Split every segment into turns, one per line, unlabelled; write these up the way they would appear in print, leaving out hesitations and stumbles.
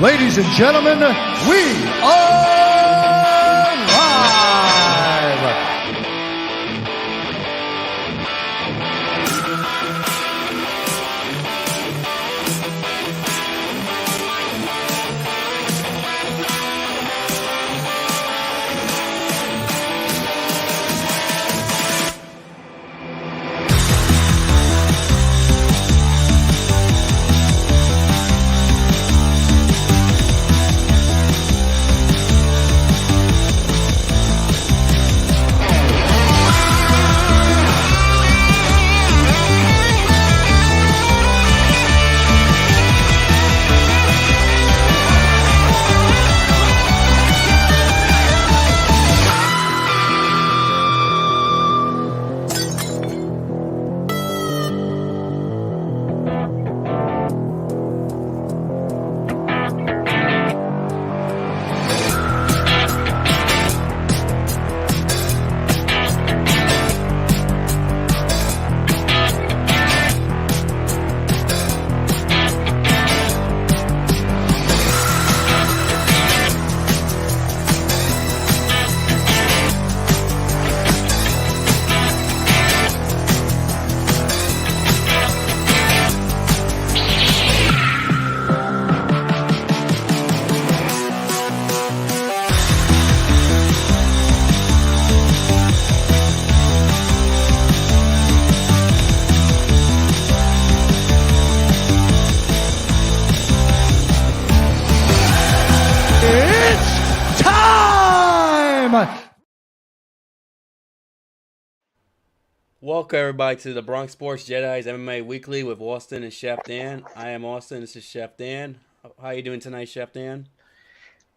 Ladies and gentlemen, we are live!
Welcome everybody to the Bronx Sports Jedi's MMA Weekly with Austin and Chef Dan. I am Austin. This is Chef Dan. How are you doing tonight, Chef Dan?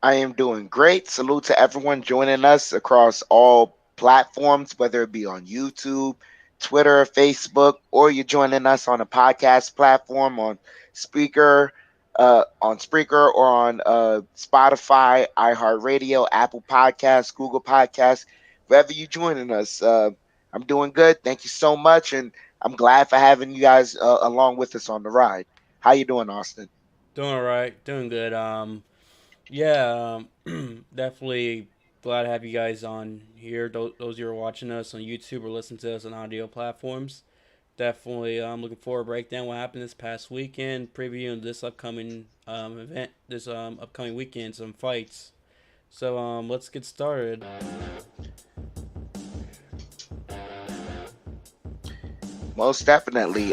I am doing great. Salute to everyone joining us across all platforms, whether it be on YouTube, Twitter, Facebook, or you're joining us on a podcast platform on Spreaker, or on Spotify, iHeartRadio, Apple Podcasts, Google Podcasts, wherever you're joining us. I'm doing good. Thank you so much, and I'm glad for having you guys along with us on the ride. How you doing, Austin?
Doing all right. Doing good. Definitely glad to have you guys on here. Those who are watching us on YouTube or listening to us on audio platforms. Definitely looking forward to break down what happened this past weekend, previewing this upcoming event, this upcoming weekend, some fights. So let's get started.
Most definitely.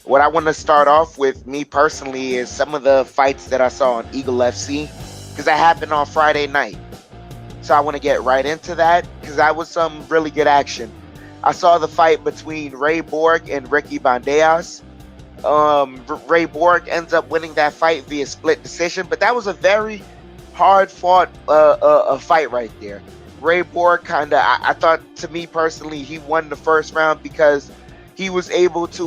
What I want to start off with, me personally, is some of the fights that I saw on Eagle FC, because that happened on Friday night. So I want to get right into that, because that was some really good action. I saw the fight between Ray Borg and Ricky Bandejas. Ray Borg ends up winning that fight via split decision, but that was a very hard-fought fight right there. Ray Borg I thought, to me personally, he won the first round because he was able to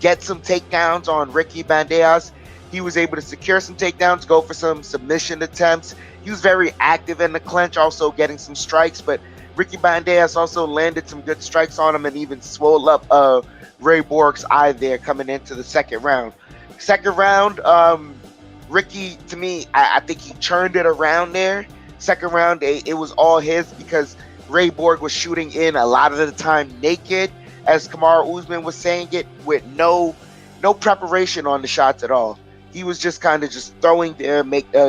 get some takedowns on Ricky Bandejas. He was able to secure some takedowns, go for some submission attempts. He was very active in the clinch, also getting some strikes, but Ricky Bandejas also landed some good strikes on him and even swole up Ray Borg's eye there coming into the second round. Second round, Ricky, to me, I think he turned it around there. Second round, it was all his because Ray Borg was shooting in a lot of the time naked, as Kamaru Usman was saying it, with no preparation on the shots at all. He was just kind of just throwing there,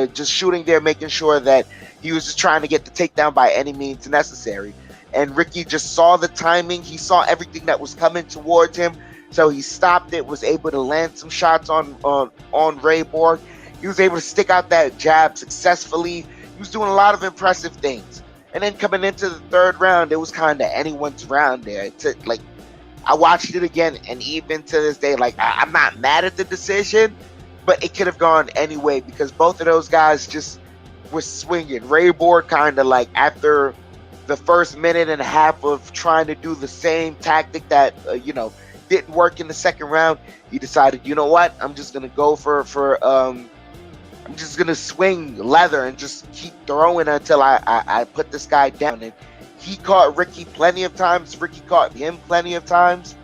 just shooting there, making sure that he was just trying to get the takedown by any means necessary. And Ricky just saw the timing. He saw everything that was coming towards him, so he stopped it, was able to land some shots on Ray Borg. He was able to stick out that jab successfully. He was doing a lot of impressive things. And then coming into the third round, it was kind of anyone's round there. I watched it again, and even to this day, I'm not mad at the decision, but it could have gone any way because both of those guys just were swinging. Ray Borg after the first minute and a half of trying to do the same tactic that didn't work in the second round, he decided, you know what, I'm just gonna go I'm just gonna swing leather and just keep throwing until I put this guy down. And he caught Ricky plenty of times. Ricky caught him plenty of times.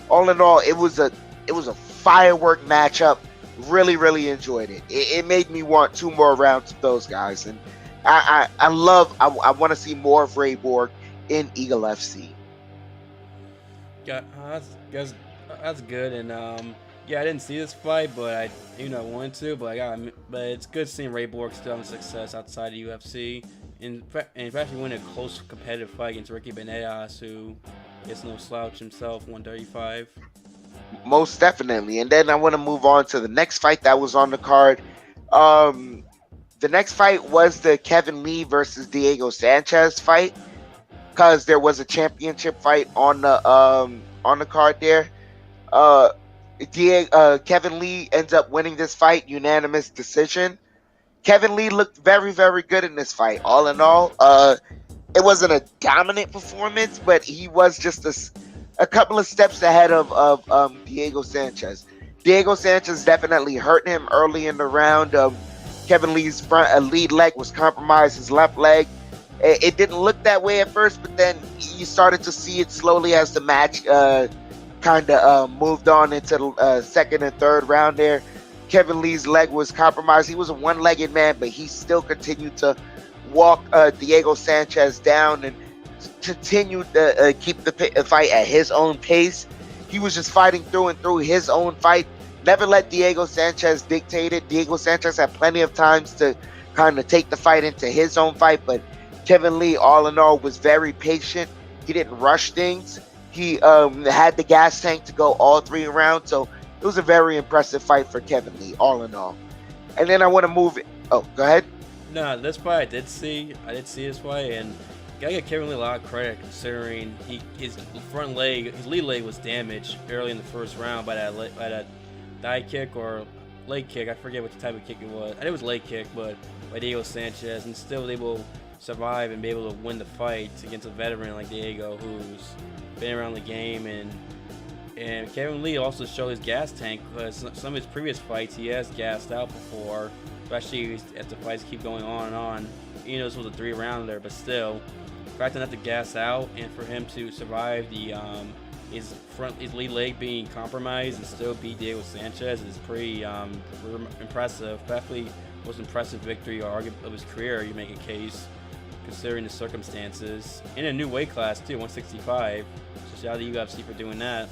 All in all, it was a It was a firework matchup. Really, really enjoyed it. It made me want 2 more rounds of those guys, and I want to see more of Ray Borg in Eagle FC.
Yeah, that's good, and yeah, I didn't see this fight, but I wanted to, but but it's good seeing Ray Borg still having success outside of UFC, and especially winning a close competitive fight against Ricky Benegas, who is no slouch himself, 135.
Most definitely. And then I want to move on to the next fight that was on the card. The next fight was the Kevin Lee versus Diego Sanchez fight, because there was a championship fight on the card there. Kevin Lee ends up winning this fight, unanimous decision. Kevin Lee looked very, very good in this fight. All in all, it wasn't a dominant performance, but he was just a couple of steps ahead of Diego Sanchez. Diego Sanchez definitely hurt him early in the round. Kevin Lee's lead leg was compromised, his left leg. It didn't look that way at first, but then you started to see it slowly as the match kind of moved on into the second and third round there. Kevin Lee's leg was compromised. He was a one-legged man, but he still continued to walk Diego Sanchez down and continued to keep the fight at his own pace. He was just fighting through and through his own fight. Never let Diego Sanchez dictate it. Diego Sanchez had plenty of times to kind of take the fight into his own fight, but Kevin Lee, all in all, was very patient. He didn't rush things. He had the gas tank to go all 3 rounds, so it was a very impressive fight for Kevin Lee, all in all. And then I want to move it. Oh, go ahead.
No, this fight I did see this fight, and gotta give Kevin Lee a lot of credit considering his front leg, his lead leg was damaged early in the first round by that thigh kick or leg kick. I forget what type of kick it was. I think it was leg kick, but by Diego Sanchez, and still was able to survive and be able to win the fight against a veteran like Diego, who's been around the game. And Kevin Lee also showed his gas tank, because some of his previous fights he has gassed out before, especially as the fights keep going on and on. You know, this was a 3-rounder, but still, the fact not to gas out and for him to survive his lead leg being compromised and still beat Diego Sanchez is pretty impressive. Definitely most impressive victory of his career, you make a case, considering the circumstances. In a new weight class too, 165. So shout out to UFC for doing that.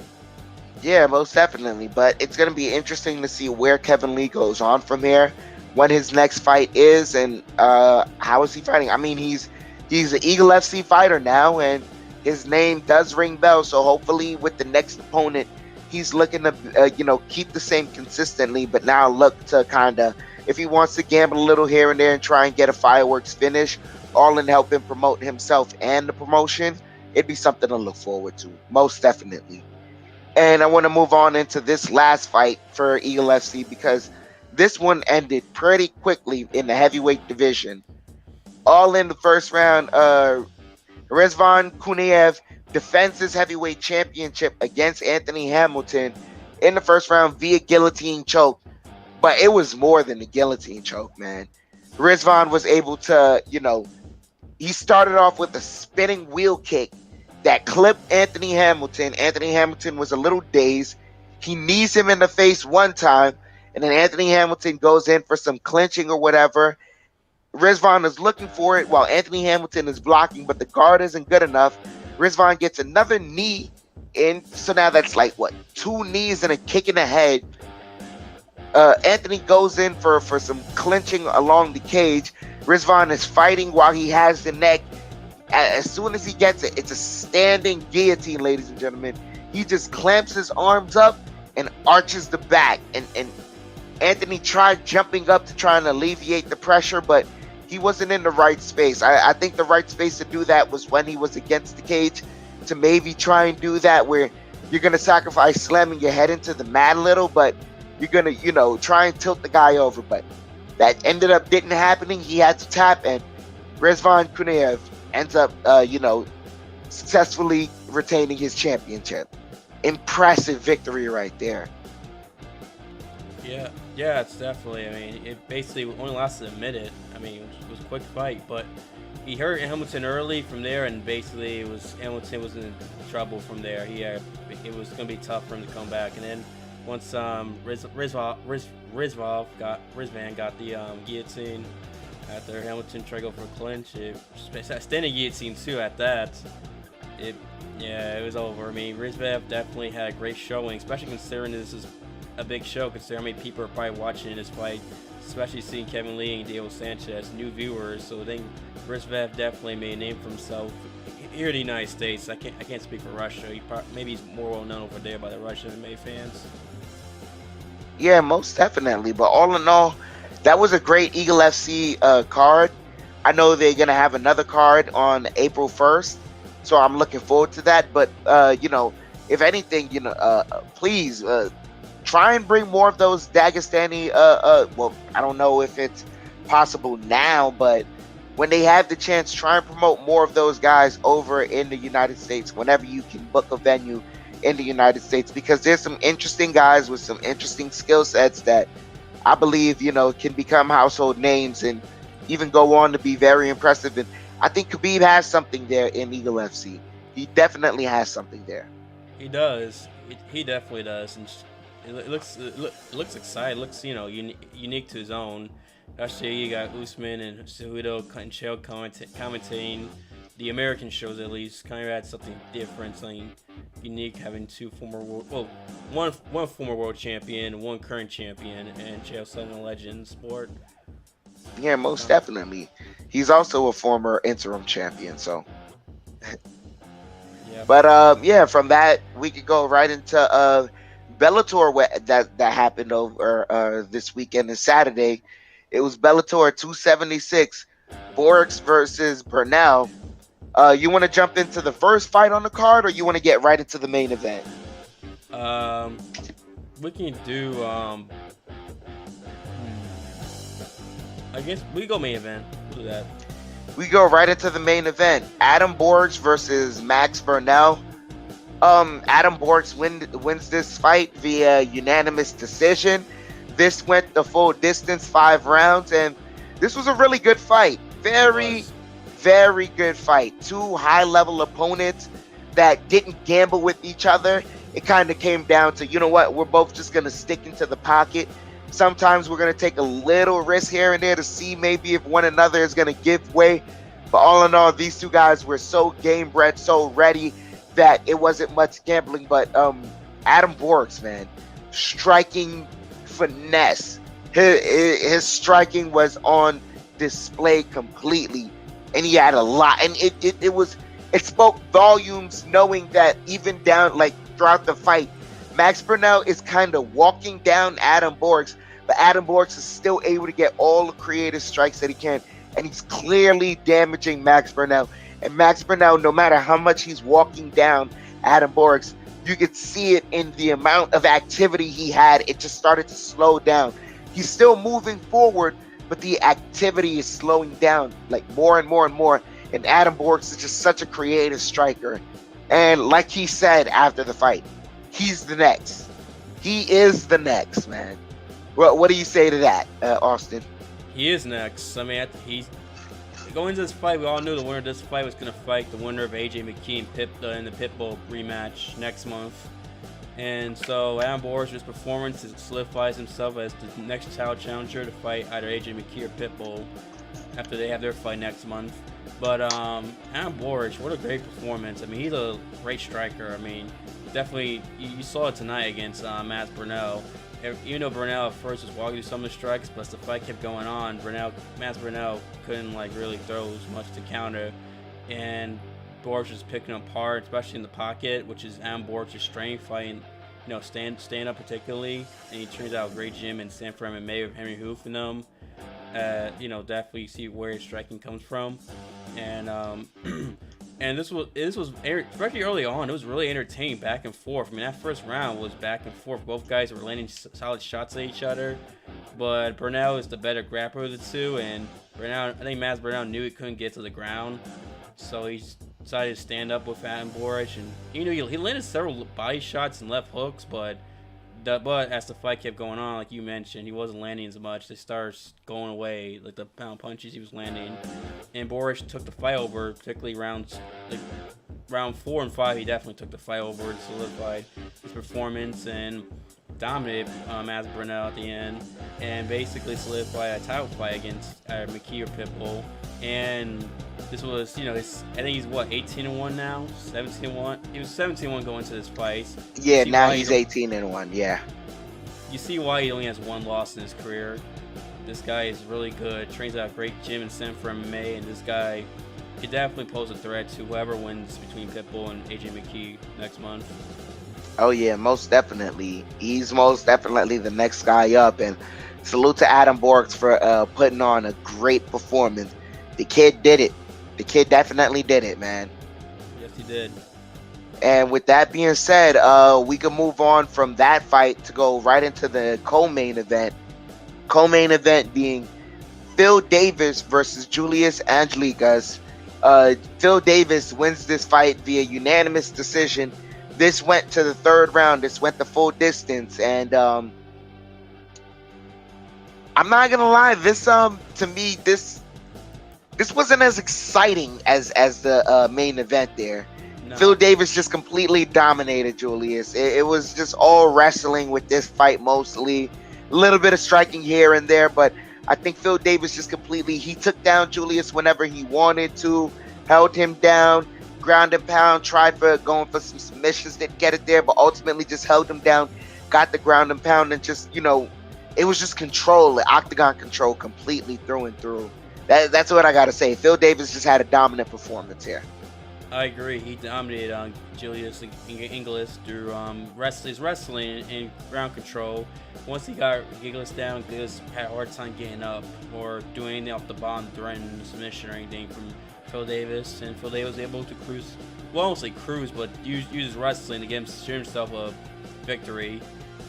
Yeah, most definitely. But it's going to be interesting to see where Kevin Lee goes on from here, when his next fight is, and how is he fighting. I mean, he's an Eagle FC fighter now, and his name does ring bells. So hopefully with the next opponent, he's looking to keep the same consistently, but now look to kind of, if he wants to gamble a little here and there and try and get a fireworks finish, all in helping promote himself and the promotion, it'd be something to look forward to, most definitely. And I want to move on into this last fight for Eagle FC, because this one ended pretty quickly in the heavyweight division. All in the first round, Rizvan Kuniev defends his heavyweight championship against Anthony Hamilton in the first round via guillotine choke. But it was more than a guillotine choke, man. Rizvan was able to, he started off with a spinning wheel kick that clipped Anthony Hamilton. Anthony Hamilton was a little dazed. He knees him in the face one time, and then Anthony Hamilton goes in for some clinching or whatever. Rizvan is looking for it while Anthony Hamilton is blocking, but the guard isn't good enough. Rizvan gets another knee in, so now that's like, 2 knees and a kick in the head. Anthony goes in for some clinching along the cage. Rizvan is fighting while he has the neck. As soon as he gets it, it's a standing guillotine, ladies and gentlemen. He just clamps his arms up and arches the back. And Anthony tried jumping up to try and alleviate the pressure, but he wasn't in the right space. I think the right space to do that was when he was against the cage, to maybe try and do that where you're going to sacrifice slamming your head into the mat a little, but you're going to, try and tilt the guy over. But that ended up didn't happening. He had to tap, and Rizvan Kuniev ends up, successfully retaining his championship. Impressive victory right there.
Yeah, it's definitely. I mean, it basically only lasted a minute. I mean, it was a quick fight, but he hurt Hamilton early from there, and basically Hamilton was in trouble from there. It was going to be tough for him to come back, and then Rizvan got the guillotine after Hamilton tried to go for a clinch. Standing guillotine too at that. It was over. I mean, Rizvan definitely had a great showing, especially considering this is a big show, considering how many people are probably watching this fight, especially seeing Kevin Lee and Diego Sanchez, new viewers. So I think Rizvan definitely made a name for himself here in the United States. I can't speak for Russia. Maybe he's more well known over there by the Russian MMA fans.
Yeah, most definitely. But all in all, that was a great Eagle FC card. I know they're gonna have another card on April 1st, so I'm looking forward to that. But if anything, please try and bring more of those Dagestani. Well, I don't know if it's possible now, but when they have the chance, try and promote more of those guys over in the United States whenever you can book a venue in the United States, because there's some interesting guys with some interesting skill sets that I believe, can become household names and even go on to be very impressive. And I think Khabib has something there in Eagle FC. He definitely has something there.
He does. He definitely does. And it looks exciting. It looks, unique to his own. Actually, you got Usman and Cejudo and Chael commentating the American shows, at least. Kind of had something different, something unique, having one former world champion, one current champion, and Chael setting a legend in sport.
Yeah, most definitely. He's also a former interim champion, so.
Yeah.
But from that we could go right into Bellator that happened over this weekend and Saturday. It was Bellator 276, BORICS versus BURRELL. You want to jump into the first fight on the card, or you want to get right into the main event?
We can do. I guess we go main event. We'll do that.
We go right into the main event. Adam Borics versus Max BURRELL. Adam Borics wins this fight via unanimous decision. This went the full distance, 5 rounds, and this was a really good fight. Very good fight. Two high-level opponents that didn't gamble with each other. It kind of came down to, we're both just going to stick into the pocket. Sometimes we're going to take a little risk here and there to see maybe if one another is going to give way. But all in all, these two guys were so game-bred, so ready that it wasn't much gambling. But Adam Borics, man, striking finesse. His striking was on display completely. And he had a lot, and it spoke volumes, knowing that even down throughout the fight, Max BURRELL is kind of walking down Adam Borics, but Adam Borics is still able to get all the creative strikes that he can, and he's clearly damaging Max BURRELL. And Max BURRELL, no matter how much he's walking down Adam Borics, you could see it in the amount of activity he had. It just started to slow down. He's still moving forward, but the activity is slowing down more and more and more. And Adam Borics is just such a creative striker. And like he said after the fight, he's the next. He is the next, man. Well, what do you say to that, Austin?
He is next. I mean, going into this fight, we all knew the winner of this fight was going to fight the winner of AJ McKee in the Pitbull rematch next month. And so Adam Borics' performance solidifies himself as the next title challenger to fight either AJ McKee or Pitbull after they have their fight next month. But Adam Borics, what a great performance. I mean, he's a great striker. I mean, definitely, you saw it tonight against Max BURRELL. Even though BURRELL at first was walking through some of the strikes, but as the fight kept going on, Max BURRELL couldn't really throw as much to counter. And Borics was picking him apart, especially in the pocket, which is Adam Borics' strength, fighting, stand up particularly. And he turns out a great gym in Stanford MMA with Henry Hoof and them. Definitely see where his striking comes from. And and this was especially early on, it was really entertaining, back and forth. I mean, that first round was back and forth. Both guys were landing solid shots at each other, but BURRELL is the better grappler of the two, and I think Max BURRELL knew he couldn't get to the ground, so he decided to stand up with Adam Borics, and he landed several body shots and left hooks, but as the fight kept going on, like you mentioned, he wasn't landing as much. They started going away, the pound punches he was landing. And Borics took the fight over, particularly round 4 and 5. He definitely took the fight over and solidified his performance. And dominated Aspinall at the end, and basically solidified a title fight against McKee or Pitbull. And this was, I think he's 18-1 now, 17-1. He was 17-1 going into this fight.
Yeah, now he's 18-1. Yeah.
You see why he only has one loss in his career. This guy is really good. Trains at a great gym in Sanford MMA, and this guy could definitely pose a threat to whoever wins between Pitbull and AJ McKee next month.
Oh yeah, most definitely. He's most definitely the next guy up, and salute to Adam BORICS for putting on a great performance. The kid did it. The kid definitely did it, man.
Yes, he did.
And with that being said, we can move on from that fight to go right into the co-main event. Co-main event being Phil Davis versus Julius Angelikas. Phil Davis wins this fight via unanimous decision. This went to the third round. This went the full distance, and I'm not gonna lie. This to me this wasn't as exciting as the main event there. No. Phil Davis just completely dominated Julius. It was just all wrestling with this fight mostly. A little bit of striking here and there, but I think Phil Davis just he took down Julius whenever he wanted to, held him down, ground and pound, tried for going for some submissions, didn't get it there, but ultimately just held him down, got the ground and pound, and just, it was just control, octagon control completely through and through. That's what I got to say. Phil Davis just had a dominant performance here.
I agree. He dominated on Julius Inglis through his wrestling and ground control. Once he got Inglis down, Inglis had a hard time getting up or doing anything off the bottom, threatening submission or anything from Phil Davis. And Phil Davis was able to cruise, well, I won't say cruise, but use his wrestling to get himself a victory.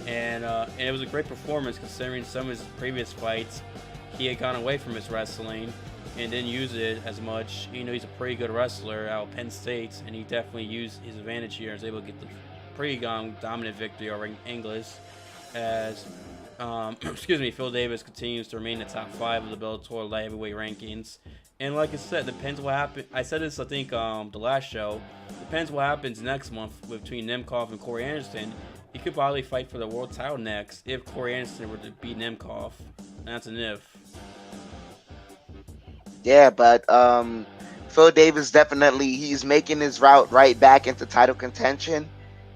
And it was a great performance considering some of his previous fights. He had gone away from his wrestling and didn't use it as much. He's a pretty good wrestler out of Penn State, and he definitely used his advantage here and was able to get the pretty dominant victory over Inglis as Phil Davis continues to remain in the top 5 of the Bellator light heavyweight rankings. And like I said, depends what happens. I said this, I think, the last show. Depends what happens next month between Nemkov and Corey Anderson. He could probably fight for the world title next if Corey Anderson were to beat Nemkov. That's an if.
Yeah, but Phil Davis definitely, he's making his route right back into title contention.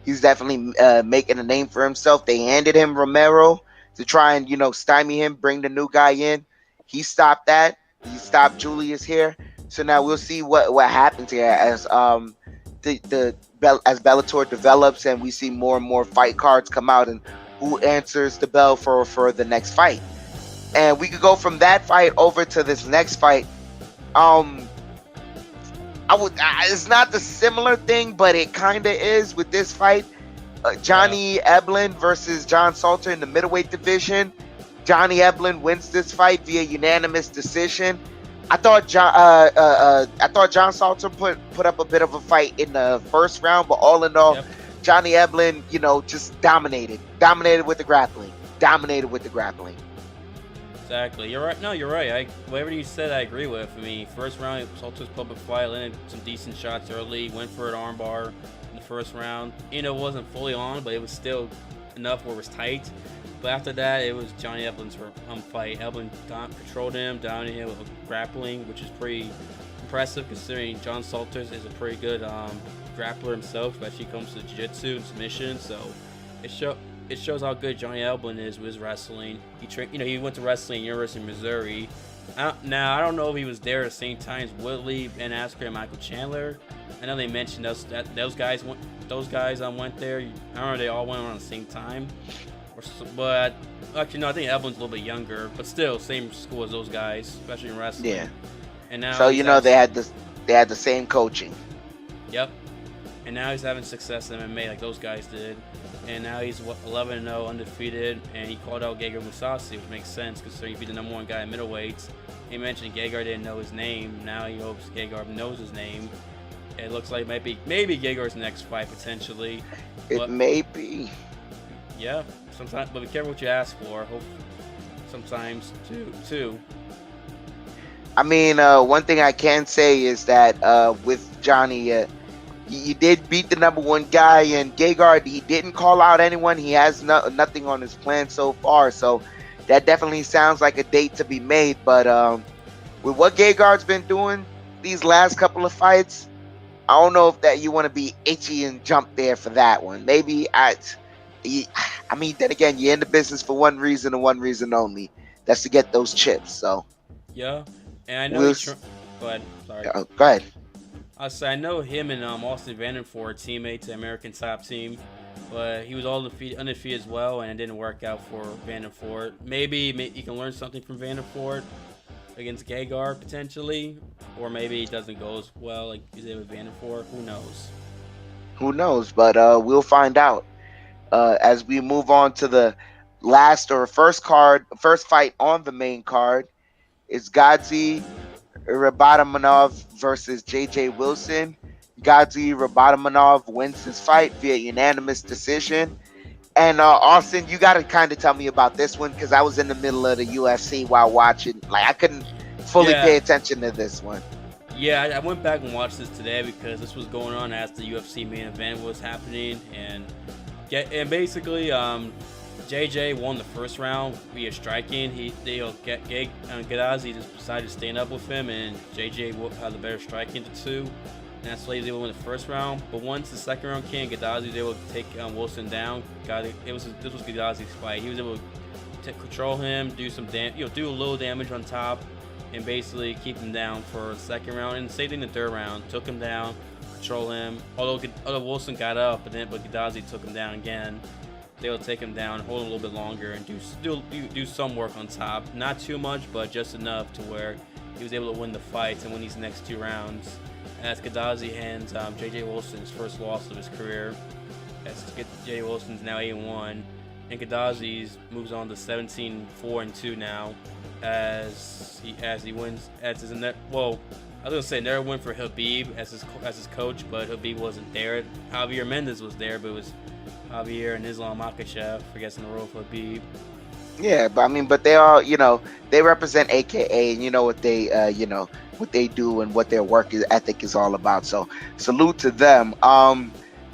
He's definitely making a name for himself. They handed him Romero to try and, stymie him, bring the new guy in. He stopped that. He stopped Julius here. So now we'll see what happens here as as Bellator develops and we see more and more fight cards come out and who answers the bell for the next fight. And we could go from that fight over to this next fight. It's not the similar thing, but it kind of is with this fight. Johnny Eblen versus John Salter in the middleweight division. Johnny Eblen wins this fight via unanimous decision. I thought John Salter put up a bit of a fight in the first round, but all in all, Johnny Eblen, just dominated with the grappling.
Exactly. You're right. No, you're right. Whatever you said, I agree with. I mean, first round, Salter's put up a fight, landed some decent shots early, went for an armbar in the first round. It wasn't fully on, but it was still enough where it was tight. But after that, it was Johnny Eblen's fight. Eblen controlled him, down him with grappling, which is pretty impressive considering John Salters is a pretty good grappler himself, especially when it comes to jiu-jitsu and submission. So it shows how good Johnny Eblen is with his wrestling. He went to wrestling at University of Missouri. Now I don't know if he was there at the same time as Whitley, Ben Askren, and Michael Chandler. I know they mentioned those guys went there. I don't know, they all went around the same time. But actually, no, I think Eblen's a little bit younger, but still same school as those guys, especially in wrestling. Yeah. And now
so they had the same coaching.
Yep. And now he's having success in MMA like those guys did. And now he's 11-0, undefeated, and he called out Gegard Mousasi, which makes sense considering he'd be the number 1 guy in middleweights. He mentioned Gegard didn't know his name. Now he hopes Gegard knows his name. It looks like maybe Gegard's next fight potentially.
It may be.
Yeah, sometimes, but be careful what you ask for. Hope sometimes too.
I mean, one thing I can say is that with Johnny, You did beat the number one guy, and Gegard, he didn't call out anyone. He has nothing on his plan so far, so that definitely sounds like a date to be made. But with what Gegard's been doing these last couple of fights, I don't know if that you want to be itchy and jump there for that one. Maybe I mean, then again, you're in the business for one reason and one reason only. That's to get those chips. So
Yeah, and I know.
We'll
Go ahead. Sorry.
go ahead.
I know him and Austin Vandenford are teammates, American top team, but he was undefeated as well, and it didn't work out for Vandenford. Maybe you can learn something from Vandenford against Gegard potentially, or maybe it doesn't go as well like he did with Vandenford. Who knows?
Who knows? But we'll find out as we move on to the first fight on the main card. It's Gadzi Rabadamanov versus JJ Wilson. Gadzi Rabadamanov wins this fight via unanimous decision. And Austin, you got to kind of tell me about this one because I was in the middle of the UFC while watching. Like, I couldn't fully pay attention to this one.
Yeah, I went back and watched this today because this was going on as the UFC main event was happening, and basically JJ won the first round via striking. Gadzi just decided to stand up with him, and JJ had the better striking to two. And that's why he was able to win the first round. But once the second round came, Gadzi was able to take Wilson down. This was Gadazi's fight. He was able to control him, do some do a little damage on top, and basically keep him down for the second round. And same thing in the third round, took him down, control him. Although Wilson got up, but Gadzi took him down again. They will take him down, hold him a little bit longer, and do some work on top. Not too much, but just enough to where he was able to win the fights and win these next two rounds. As Gadzi hands JJ Wilson his first loss of his career. As JJ Wilson's now 8-1, and Gadzi moves on to 17-4-2 now. As he wins I was gonna say another win for Habib as his coach, but Habib wasn't there. Javier Mendez was there, but it was Javier and Islam Makhachev, I guess, in the role for Habib.
Yeah, but they all, they represent AKA, and you know what they, what they do and what their work ethic is all about. So salute to them.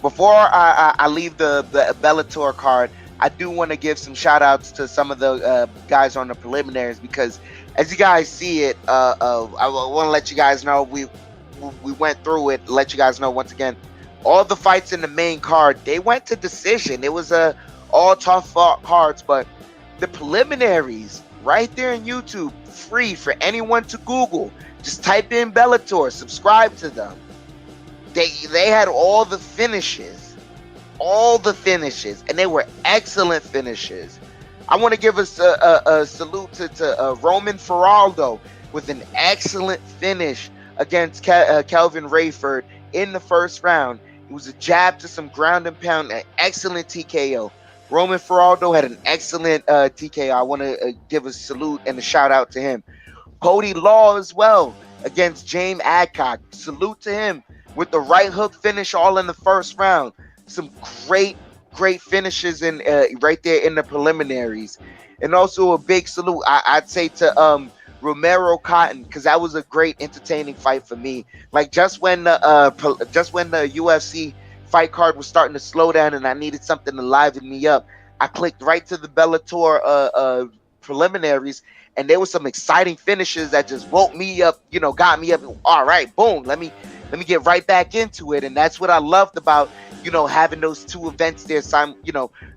Before I leave the Bellator card, I do want to give some shout outs to some of the guys on the preliminaries, because as you guys see it, I want to let you guys know we went through it. Let you guys know once again, all the fights in the main card, they went to decision. It was all tough cards, but the preliminaries right there in YouTube, free for anyone to Google. Just type in Bellator, subscribe to them. They had all the finishes, and they were excellent finishes. I want to give us a salute to Roman Feraldo with an excellent finish against Kelvin Rayford in the first round. It was a jab to some ground and pound, an excellent TKO. Roman Feraldo had an excellent TKO. I want to give a salute and a shout out to him. Cody Law as well against James Adcock. Salute to him with the right hook finish all in the first round. Some great finishes in right there in the preliminaries. And also a big salute, I'd say, to Romero Cotton, because that was a great entertaining fight for me. Like just when the UFC fight card was starting to slow down and I needed something to liven me up, I clicked right to the Bellator preliminaries, and there was some exciting finishes that just woke me up, got me up. All right, boom, let me get right back into it. And that's what I loved about having those two events there,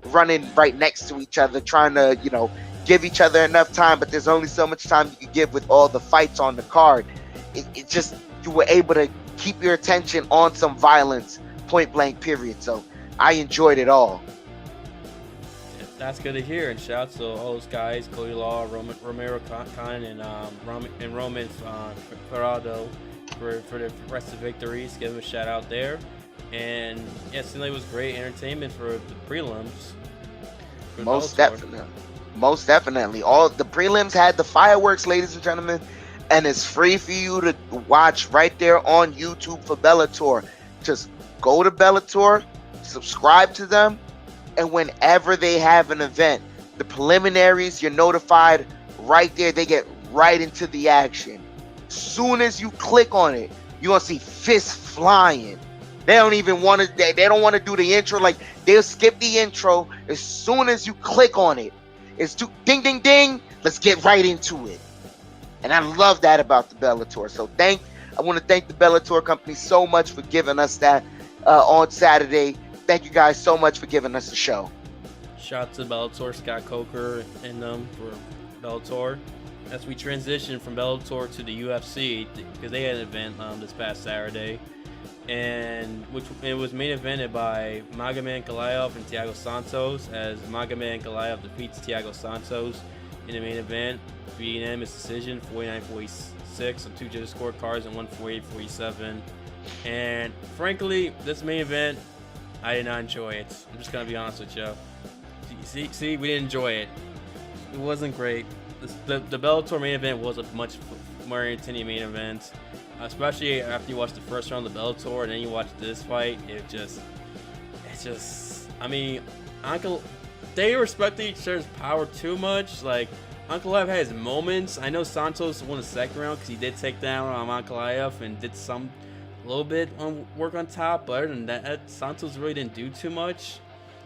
running right next to each other, trying to give each other enough time, but there's only so much time you can give with all the fights on the card. It just, you were able to keep your attention on some violence, point blank period. So I enjoyed it all.
That's good to hear, and shout out to all those guys, Cody Law, Romero Khan, and Roman Ferrado for the rest of the victories. Give them a shout out there. And yeah, it seemed like it was great entertainment for the prelims.
Most definitely. All the prelims had the fireworks, ladies and gentlemen, and it's free for you to watch right there on YouTube for Bellator. Just go to Bellator, subscribe to them, and whenever they have an event, the preliminaries, you're notified right there. They get right into the action. Soon as you click on it, you're gonna see fists flying. They don't even want to. They don't want to do the intro. Like, they'll skip the intro as soon as you click on it. It's too ding ding ding. Let's get right into it. And I love that about the Bellator. So I want to thank the Bellator company so much for giving us that on Saturday. Thank you guys so much for giving us the show.
Shout out to Bellator, Scott Coker, and for Bellator. As we transition from Bellator to the UFC, because they had an event this past Saturday, and which it was main evented by Magomed Ankalaev and Thiago Santos, as Magomed Ankalaev defeats Thiago Santos in the main event via unanimous decision, 49-46 on 2 judges' scorecards and 148-47. And frankly, this main event, I did not enjoy it. I'm just gonna be honest with you. See, we didn't enjoy it. It wasn't great. The Bellator main event was a much more entertaining main event, especially after you watch the first round of the Bellator and then you watch this fight. It's just. I mean, they respected each other's power too much. Like, Ankalaev had his moments. I know Santos won the second round because he did take down Ankalaev and did a little bit on work on top. But other than that, Santos really didn't do too much,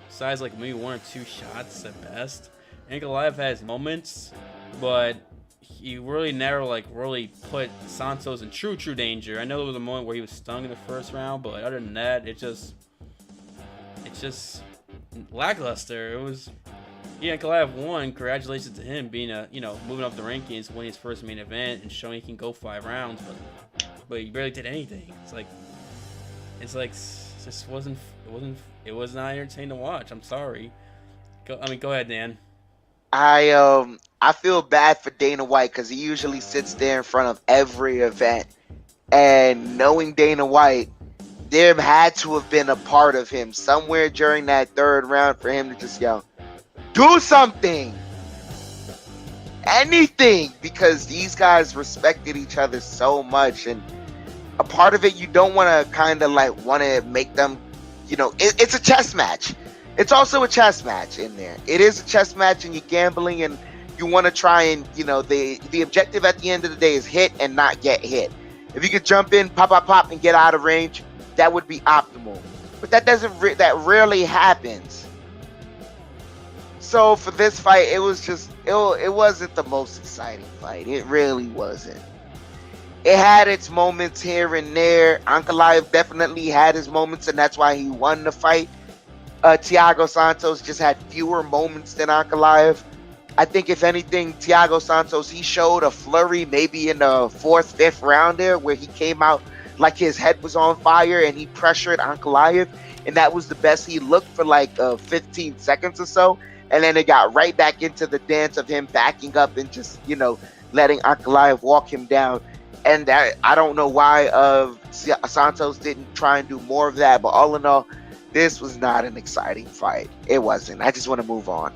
besides like maybe 1 or 2 shots at best. Ankalaev had his moments, but he really never really put Santos in true danger. I know there was a moment where he was stung in the first round, but other than that, it's just lackluster. It was. Yeah, Ankalaev won. Congratulations to him being moving up the rankings, winning his first main event and showing he can go 5 rounds, but he barely did anything. It just wasn't not entertaining to watch. I'm sorry. Go ahead, Dan.
I feel bad for Dana White because he usually sits there in front of every event, and knowing Dana White, there had to have been a part of him somewhere during that 3rd round for him to just yell, "Do something, anything," because these guys respected each other so much, and a part of it, you don't want to kind of like want to make them, it's a chess match. It's also a chess match in there. It is a chess match, and you're gambling, and you want to try and, the objective at the end of the day is hit and not get hit. If you could jump in, pop, and get out of range, that would be optimal. But that rarely happens. So for this fight, it wasn't the most exciting fight. It really wasn't. It had its moments here and there. Ankalaev definitely had his moments, and that's why he won the fight. Thiago Santos just had fewer moments than Ankalaev. I think if anything, Thiago Santos, he showed a flurry maybe in the 4th, 5th round there, where he came out like his head was on fire and he pressured Ankalaev, and that was the best he looked for like 15 seconds or so. And then it got right back into the dance of him backing up and just, letting Ankalaev walk him down. And I don't know why Santos didn't try and do more of that. But all in all, this was not an exciting fight. It wasn't. I just want to move on.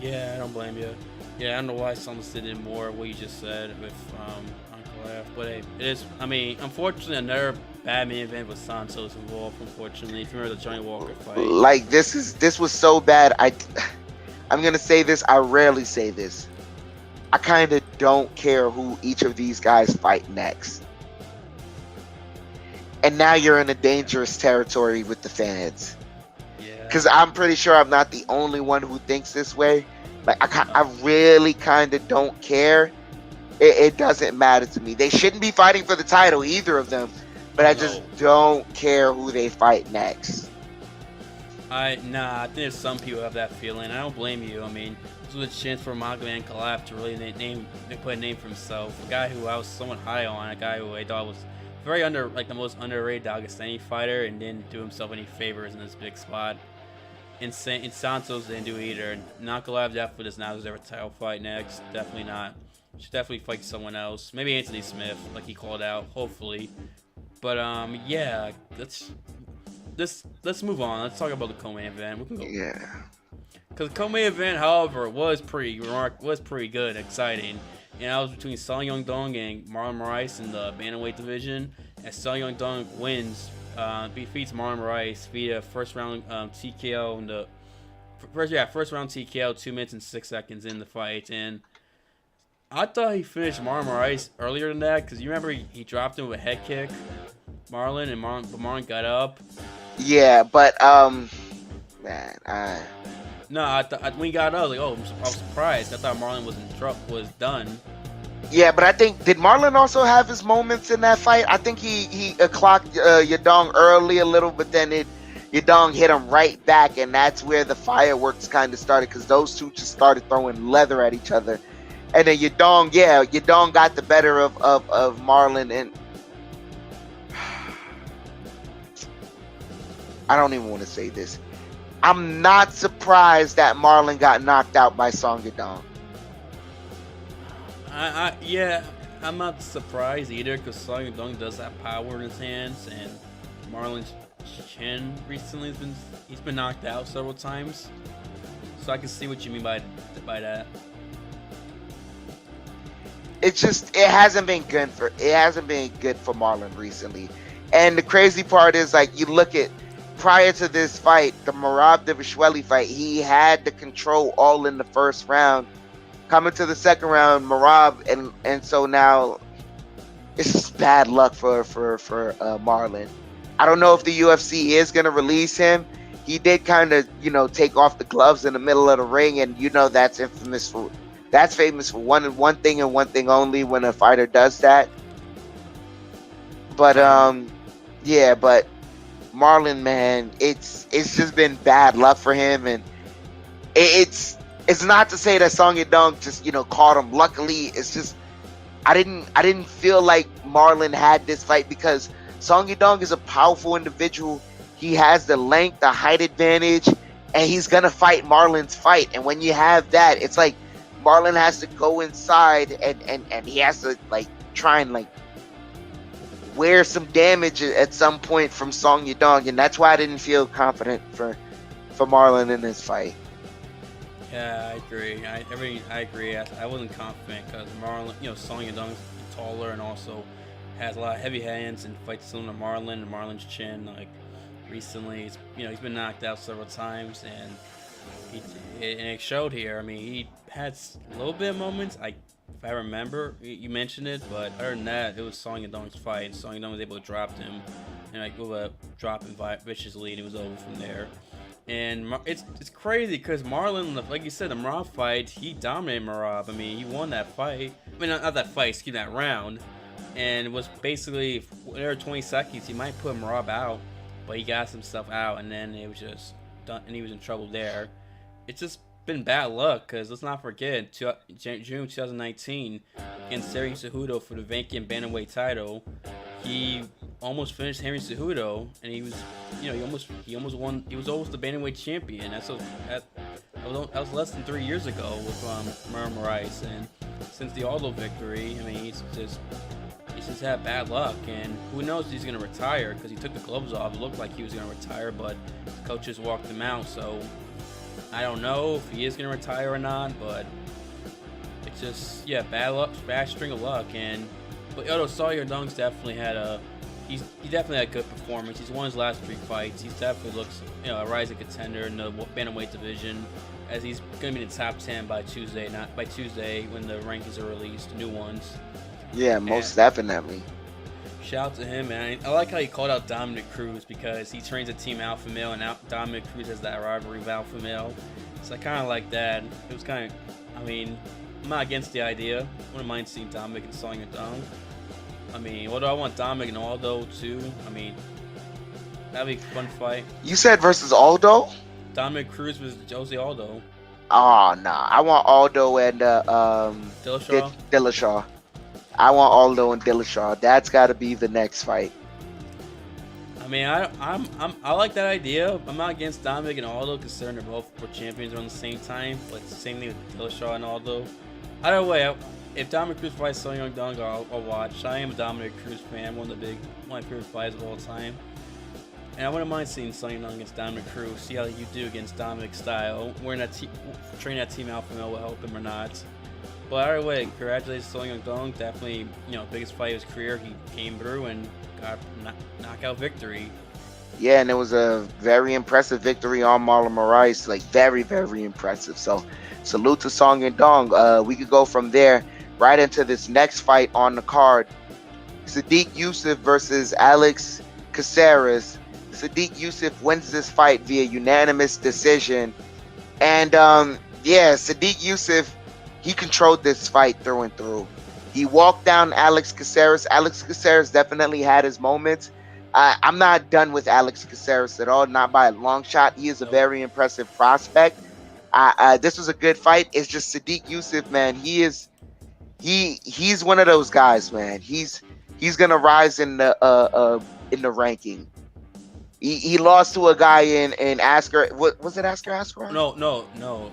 Yeah, I don't blame you. Yeah, I don't know why Santos did more of what you just said with Ankalaev. But hey, it is. I mean, unfortunately, another bad main event with Santos involved. Unfortunately, if you remember the Johnny Walker fight.
Like this was so bad. I'm gonna say this. I rarely say this. I kind of don't care who each of these guys fight next. And now you're in a dangerous territory with the fans.
Yeah.
Because I'm pretty sure I'm not the only one who thinks this way. Like, I really kind of don't care. It doesn't matter to me. They shouldn't be fighting for the title, either of them. But I just don't care who they fight next.
I think there's some people have that feeling. I don't blame you. I mean, this was a chance for Magomed Ankalaev to really put a name for himself. A guy who I was somewhat high on, a guy who I thought was very the most underrated Dagestani fighter, and didn't do himself any favors in this big spot. In Santos didn't do either. Ankalaev definitely does not deserve a title fight next. Definitely not. Should definitely fight someone else. Maybe Anthony Smith, like he called out. Hopefully. But yeah, let's move on. Let's talk about the co-main event. We can go.
Yeah.
Because the co-main event, however, was pretty good, exciting. And that was between Sung Yong-dong and Marlon Moraes in the bantamweight division. And Sung Yong-dong wins, defeats Marlon Moraes via first round TKO in the first round TKO, 2 minutes and 6 seconds in the fight. And I thought he finished Marlon Moraes earlier than that because you remember he dropped him with a head kick, Marlon, and Marlon got up.
Yeah, but man,
No, when he got up, I was like, oh, I was surprised. I thought Marlon was done.
yeah, but I think did Marlon also have his moments in that fight? I think he clocked Yadong early a little, but then Yadong hit him right back, and that's where the fireworks kind of started because those two just started throwing leather at each other. And then Yadong got the better of Marlon, and I don't even want to say this. I'm not surprised that Marlon got knocked out by Song Yadong.
Yeah, I'm not surprised either because Song Yadong does have power in his hands, and Marlon's chin recently he's been knocked out several times, so I can see what you mean by that.
It hasn't been good for Marlon recently. And the crazy part is, like, you look at prior to this fight, the Merab Dvalishvili fight, he had the control all in the first round. Coming to the second round, Merab, and so now it's just bad luck for Marlon. I don't know if the UFC is gonna release him. He did kind of, take off the gloves in the middle of the ring, and that's famous for one thing and one thing only when a fighter does that. But but Marlon, man, it's just been bad luck for him, and it's not to say that Song Yadong just caught him. Luckily, it's just I didn't feel like Marlon had this fight because Song Yadong is a powerful individual. He has the length, the height advantage, and he's gonna fight Marlon's fight. And when you have that, it's like Marlon has to go inside and he has to try and wear some damage at some point from Song Yadong, and that's why I didn't feel confident for Marlon in this fight.
Yeah, I agree. I agree. I wasn't confident because Marlon, Song Yadong's taller and also has a lot of heavy hands and fights similar to Marlon and Marlon's chin. Recently, he's been knocked out several times, and it showed here. I mean, he had a little bit of moments. If I remember, you mentioned it, but other than that, it was Song Yadong's fight. Song Yadong was able to drop him, and drop him viciously, and it was over from there. And it's crazy because Marlon, like you said, the Merab fight, he dominated Merab. I mean, he won that fight. I mean, not that fight, excuse me, that round. And it was basically, there 20 seconds, he might put Merab out, but he got himself out, and then it was just done, and he was in trouble there. It's just been bad luck because let's not forget, June 2019, against Sergei Cejudo for the vacant bantamweight title, he almost finished Henry Cejudo, and he was, he almost won. He was almost the bantamweight champion. That was less than 3 years ago with Marlon Moraes, and since the Aldo victory, I mean, he's just had bad luck, and who knows if he's gonna retire because he took the gloves off. It looked like he was gonna retire, but the coaches walked him out, so I don't know if he is gonna retire or not. But it's just bad luck, bad string of luck. But Song Yadong's definitely he definitely had a good performance. He's won his last 3 fights. He's definitely looks a rising contender in the bantamweight division, as he's gonna be in the top 10 by Tuesday. Not by Tuesday when the rankings are released, the new ones.
Yeah, most definitely.
Shout out to him, man. I like how he called out Dominic Cruz because he trains a team Alpha Male, and Dominic Cruz has that rivalry with Alpha Male. So I kind of like that. It was kind of, I'm not against the idea. I wouldn't mind seeing Dominic and Song Yadong. Although I want Dominic and Aldo too. That'd be a fun fight.
You said versus Aldo?
Dominic Cruz was Jose Aldo.
Oh, no. I want Aldo and Dillashaw. I want Aldo and Dillashaw. That's got to be the next fight.
I like that idea. I'm not against Dominic and Aldo, considering they're both world champions around the same time. But same thing with Dillashaw and Aldo. Either way, if Dominic Cruz fights Song Yadong, I'll watch. I am a Dominic Cruz fan, one of my favorite fighters of all time. And I wouldn't mind seeing Song Yadong against Dominic Cruz. See how you do against Dominic's style. Training that team Alpha Male will help him or not. But either way, congratulations to Song Yadong. Definitely, biggest fight of his career. He came through and got a knockout victory.
Yeah, and it was a very impressive victory on Marlon Moraes. Very, very impressive. So, salute to Song Yadong. We could go from there right into this next fight on the card. Sodiq Yusuff versus Alex Caceres. Sodiq Yusuff wins this fight via unanimous decision. And Sodiq Yusuff, he controlled this fight through and through. He walked down Alex Caceres. Alex Caceres definitely had his moments. I'm not done with Alex Caceres at all, not by a long shot. He is a very impressive prospect. This was a good fight. It's just Sodiq Yusuff, man. He's one of those guys, man. He's gonna rise in the ranking. He lost to a guy in Asker. What was it? Askarov?
No.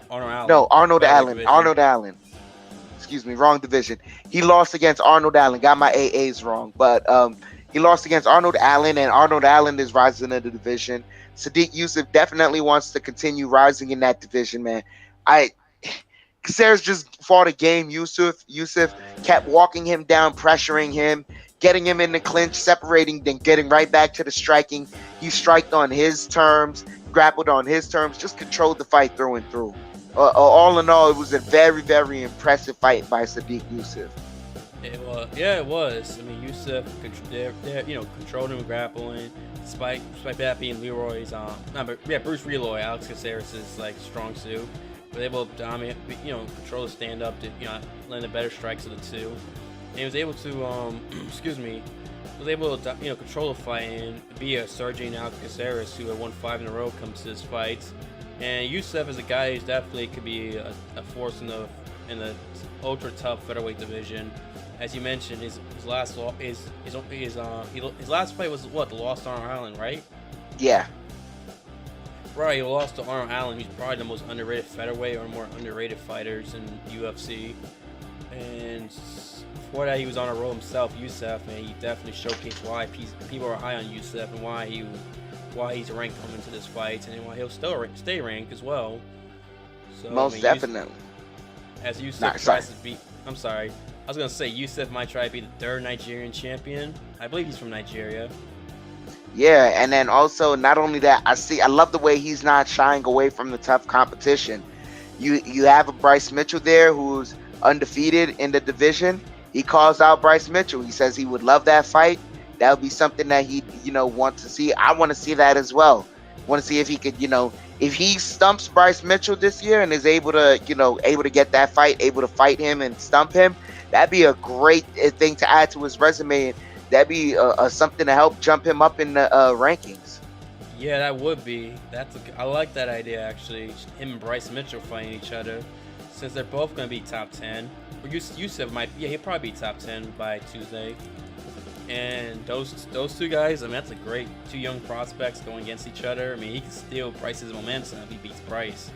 Arnold Allen.
No, Arnold Allen.
Division.
Arnold Allen. Excuse me, wrong division. He lost against Arnold Allen. Got my AAs wrong, but he lost against Arnold Allen, and Arnold Allen is rising in the division. Sodiq Yusuff definitely wants to continue rising in that division, man. Caceres just fought a game. Yusuff kept walking him down, pressuring him, getting him in the clinch, separating, then getting right back to the striking. He striked on his terms, grappled on his terms, just controlled the fight through and through. All in all, it was a very, very impressive fight by Sodiq Yusuff.
It was. Yeah, it was. I mean, Yusuff, controlled him grappling, despite that being Leroy's, Bruce Reloy, Alex Caceres' like strong suit. Was able to dominate, control the stand up, to land the better strikes of the two. And he was able to, was able to, control the fight and be a Sergei Caceres who had won 5 in a row comes to his fights. And Yusuff is a guy who definitely could be a force in the ultra tough featherweight division. As you mentioned, his last fight was what, the loss to Arnold Allen, right?
Yeah.
Right, he lost to Arnold Allen. He's probably the most underrated featherweight or more underrated fighters in UFC. And before that, he was on a roll himself, Yusuff, and he definitely showcased why people are high on Yusuff and why he's ranked coming into this fight, and why he'll still stay ranked as well. So,
Most definitely.
As Yusuff tries to beat, I was gonna say Yusuff might try to be the 3rd Nigerian champion. I believe he's from Nigeria.
Yeah, and then also not only that, I love the way he's not shying away from the tough competition. You have a Bryce Mitchell there who's undefeated in the division. He calls out Bryce Mitchell. He says he would love that fight. That would be something that he want to see. I want to see that as well. Want to see if he could, if he stumps Bryce Mitchell this year and is able to get that fight, able to fight him and stump him. That'd be a great thing to add to his resume. That'd be something to help jump him up in the rankings.
Yeah, that would be. I like that idea, actually. Him and Bryce Mitchell fighting each other, since they're both going to be top 10. Or Yusuff he'll probably be top 10 by Tuesday. And those two guys, that's a great 2 young prospects going against each other. He can steal Bryce's momentum if he beats Bryce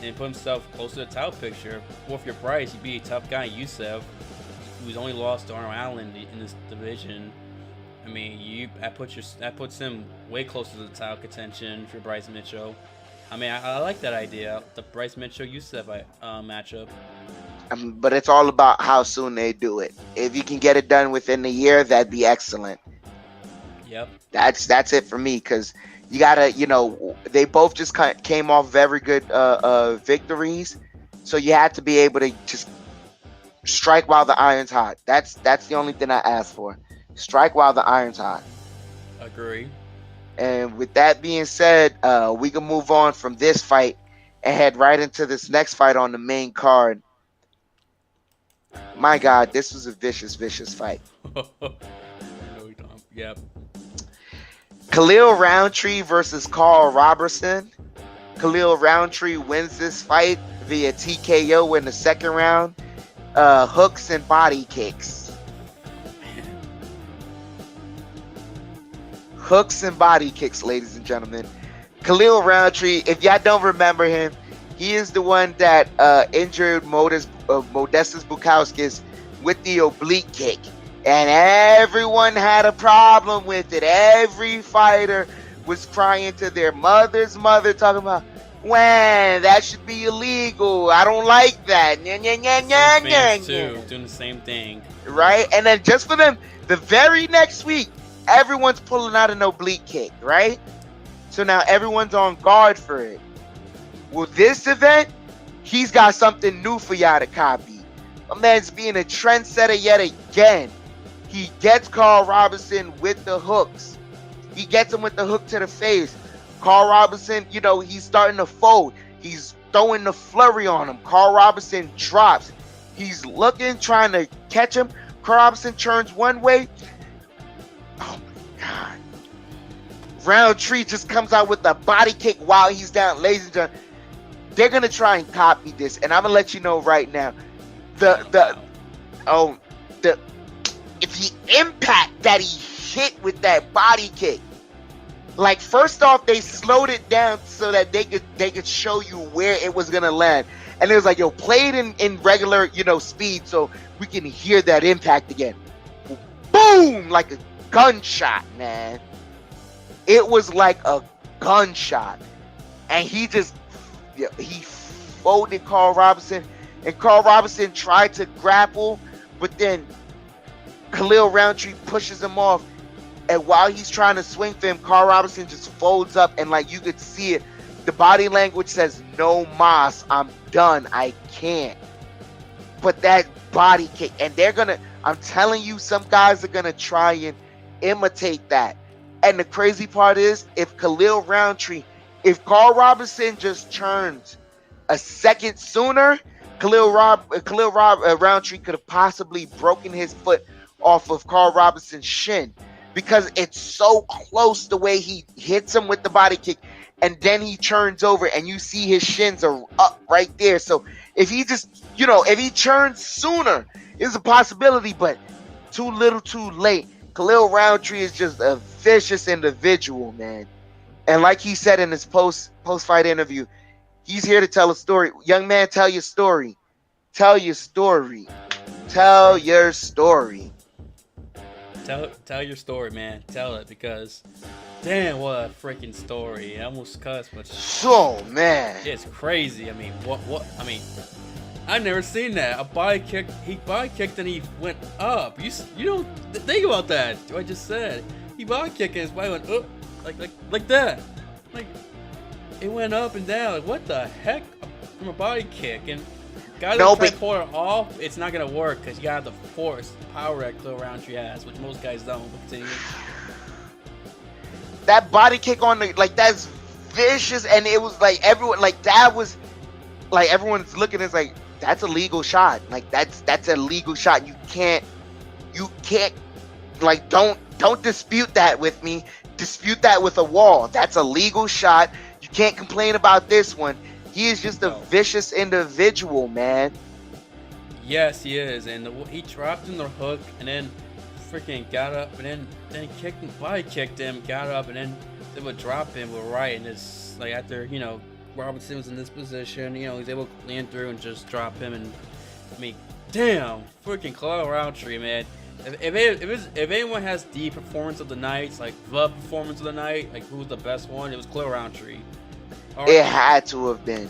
and put himself closer to the title picture. Well, if you're Bryce, you'd be a tough guy, Yusuff, who's only lost to Arnold Allen in this division. That puts him way closer to the title contention for Bryce Mitchell. I like that idea, the Bryce Mitchell-Yusuff matchup.
But it's all about how soon they do it. If you can get it done within a year, that'd be excellent.
Yep.
That's it for me, because you gotta, they both just came off very good victories, so you have to be able to just strike while the iron's hot. That's the only thing I ask for. Strike while the iron's hot.
Agree.
And with that being said, we can move on from this fight and head right into this next fight on the main card. My God, this was a vicious, vicious fight.
Yep.
Khalil Roundtree versus Carl Robertson. Khalil Roundtree wins this fight via TKO in the 2nd round. Hooks and body kicks. Hooks and body kicks, ladies and gentlemen. Khalil Roundtree, if y'all don't remember him, he is the one that injured Modestas Bukauskas with the oblique kick. And everyone had a problem with it. Every fighter was crying to their mother's mother, talking about, when that should be illegal. I don't like that.
Fans too, doing the same thing.
Right? And then just for them, the very next week, everyone's pulling out an oblique kick, right? So now everyone's on guard for it. Well, this event, he's got something new for y'all to copy. My man's being a trendsetter yet again. He gets Carl Robinson with the hooks. He gets him with the hook to the face. Carl Robinson, you know, he's starting to fold. He's throwing the flurry on him. Carl Robinson drops. He's looking, trying to catch him. Carl Robinson turns one way. Oh my God. Roundtree just comes out with a body kick while he's down. Ladies and gentlemen, they're going to try and copy this. And I'm going to let you know right now. The impact that he hit with that body kick. Like, first off, they slowed it down so that they could show you where it was gonna land, and it was like, yo, play it in regular, you know, speed so we can hear that impact again. Boom, like a gunshot, man. It was like a gunshot, and he folded Carl Robinson, and Carl Robinson tried to grapple, but then Khalil Roundtree pushes him off. And while he's trying to swing for him, Carl Robinson just folds up, and like you could see it, the body language says, "No mas, I'm done, I can't." But that body kick, and I'm telling you, some guys are gonna try and imitate that. And the crazy part is, if Carl Robinson just turns a second sooner, Roundtree could have possibly broken his foot off of Carl Robinson's shin. Because it's so close the way he hits him with the body kick, and then he turns over and you see his shins are up right there. So if he just, you know, if he turns sooner, it's a possibility, but too little too late. Khalil Roundtree is just a vicious individual, man. And like he said in his post-fight interview, he's here to tell a story. Young man, tell your story. Tell your story. Tell your story.
Tell your story, man. Tell it, because damn, what a freaking story. I almost cussed, but
so, man,
it's crazy. I mean, what? I mean, I've never seen that. A body kick. He body kicked and he went up. You don't think about that. What I just said. He body kicked and his body went up, like that. Like it went up and down. Like, what the heck? From a body kick, and guys that try to pull it off, it's not gonna work because you got the force, power that Khalil Roundtree has, which most guys don't.
That body kick on that's vicious, and it was like everyone, everyone's looking. It's like, that's a legal shot. Like that's a legal shot. You can't like don't dispute that with me. Dispute that with a wall. That's a legal shot. You can't complain about this one. He is just a vicious individual, man.
Yes, he is, and he dropped in the hook, and then freaking got up, and then he kicked him, body kicked him, got up, and then they would drop him with right, and it's like after, you know, Robinson was in this position, you know, he's able to lean through and just drop him, and I mean, damn, freaking Khalil Roundtree, man. If anyone has the performance of the night, like the performance of the night, like who's the best one, it was Khalil Roundtree.
It had to have been.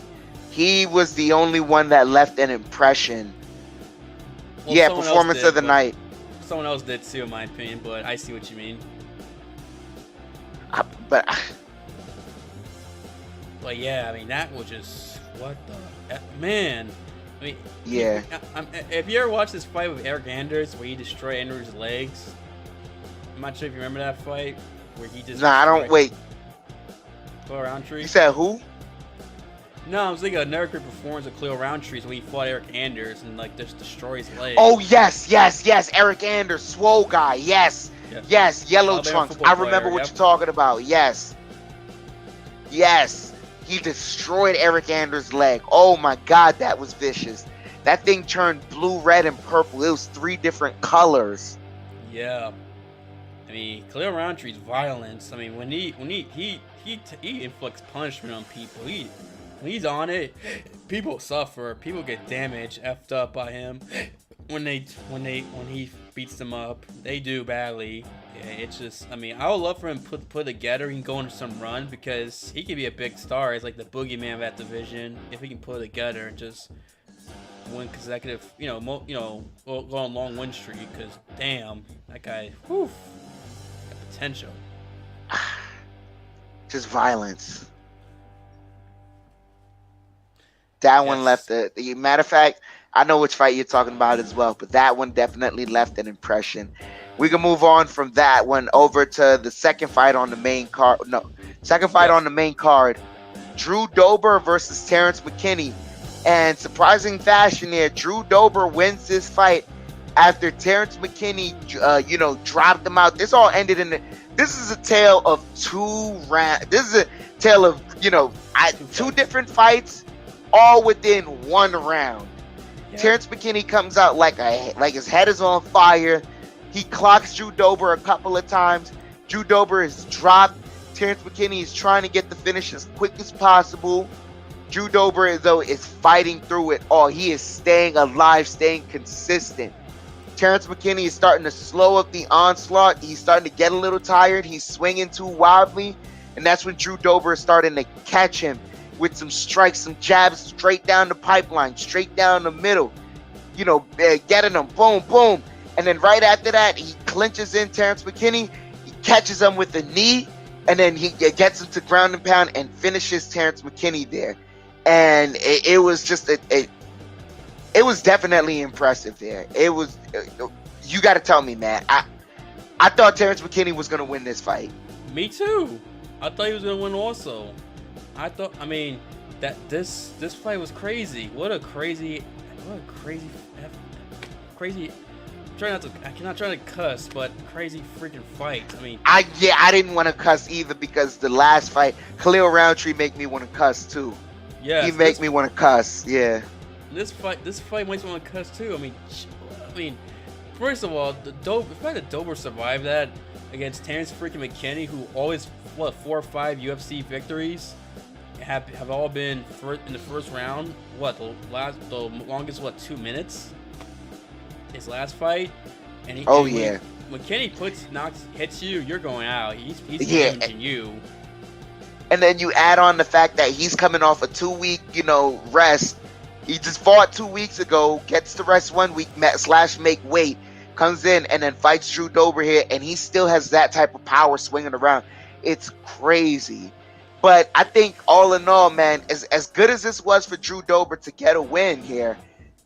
He was the only one that left an impression. Well, yeah, performance of the night.
Someone else did too, in my opinion, but I see what you mean.
But
yeah, I mean, that was just, what the man. I mean,
yeah.
If you ever watched this fight with Eric Anders where he destroyed Anders' legs, I'm not sure if you remember that fight where he just.
Nah, I don't. Wait.
Khalil Roundtree.
You said who?
No, I was thinking another great performance of Khalil Roundtree when he fought Eric Anders and like just destroys his legs.
Oh yes, Eric Anders, swole guy. Yes, yellow trunks. I remember what you're talking about. Yes. He destroyed Eric Anders' leg. Oh my God, that was vicious. That thing turned blue, red, and purple. It was 3 different colors.
Yeah. I mean, Khalil Roundtree's violence. I mean, when he inflicts punishment on people. When he's on it, people suffer. People get damaged, effed up by him. When he beats them up, they do badly. Yeah, it's just, I mean, I would love for him to put together and go on some run because he could be a big star. He's like the boogeyman of that division if he can put it together and just win consecutive, go on long win streak. Because damn, that guy, got potential.
Just violence. That one left the matter of fact. I know which fight you're talking about as well, but that one definitely left an impression. We can move on from that one over to the second fight on the main card. No, second fight on the main card. Drew Dober versus Terrence McKinney. And surprising fashion here, Drew Dober wins this fight after Terrence McKinney, dropped him out. This all ended in this is a tale of two rounds. This is a tale of, two different fights, all within one round. Yeah. Terrence McKinney comes out like his head is on fire. He clocks Drew Dober a couple of times. Drew Dober is dropped. Terrence McKinney is trying to get the finish as quick as possible. Drew Dober, though, is fighting through it all. He is staying alive, staying consistent. Terrence McKinney is starting to slow up the onslaught. He's starting to get a little tired. He's swinging too wildly. And that's when Drew Dober is starting to catch him with some strikes, some jabs straight down the pipeline, straight down the middle. Getting him, boom, boom. And then right after that, he clinches in Terrence McKinney. He catches him with a knee. And then he gets him to ground and pound and finishes Terrence McKinney there. And it was just it was definitely impressive there. It was, you got to tell me, man. I thought Terrence McKinney was going to win this fight.
Me too. I thought he was going to win also. That this fight was crazy. What a crazy. I cannot try to cuss, but crazy freaking fight.
I didn't want to cuss either because the last fight, Khalil Roundtree make me want to cuss too. Yeah, he make me want to cuss. Yeah.
This fight makes me want to cuss too. First of all, the fact that Dober survived that against Terrence freaking McKinney, who always 4 or 5 UFC victories have all been in the first round. The longest 2 minutes. His last fight, and McKinney hits you, you're going out. He's damaging you.
And then you add on the fact that he's coming off a 2-week, rest. He just fought 2 weeks ago, gets to rest 1 week, make weight, comes in and then fights Drew Dober here, and he still has that type of power swinging around. It's crazy. But I think all in all, man, as good as this was for Drew Dober to get a win here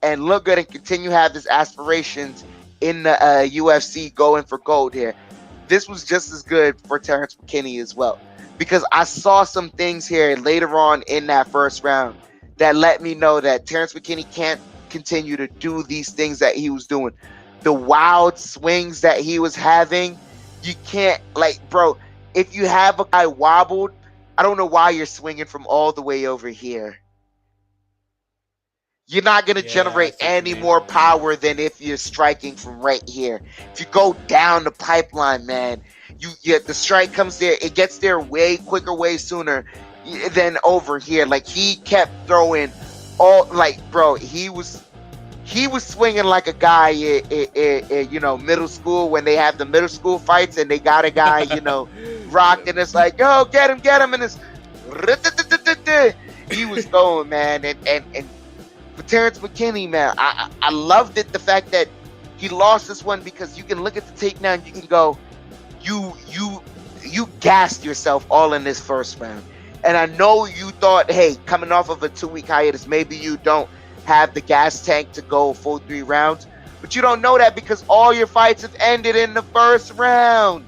and look good and continue to have his aspirations in the UFC going for gold here, this was just as good for Terrence McKinney as well. Because I saw some things here later on in that first round that let me know that Terrence McKinney can't continue to do these things that he was doing. The wild swings that he was having, you can't, bro, if you have a guy wobbled, I don't know why you're swinging from all the way over here. You're not going to generate any more power than if you're striking from right here. If you go down the pipeline, man, the strike comes there. It gets there way quicker, way sooner than over here. He kept throwing all, bro, he was swinging like a guy in middle school when they have the middle school fights and they got a guy, rocked and it's like, yo, get him. And it's, he was going, man. And for Terrence McKinney, man, I loved it, the fact that he lost this one, because you can look at the takedown, you can go, you gassed yourself all in this first round. And I know you thought, hey, coming off of a 2-week hiatus, maybe you don't have the gas tank to go full 3 rounds. But you don't know that because all your fights have ended in the first round.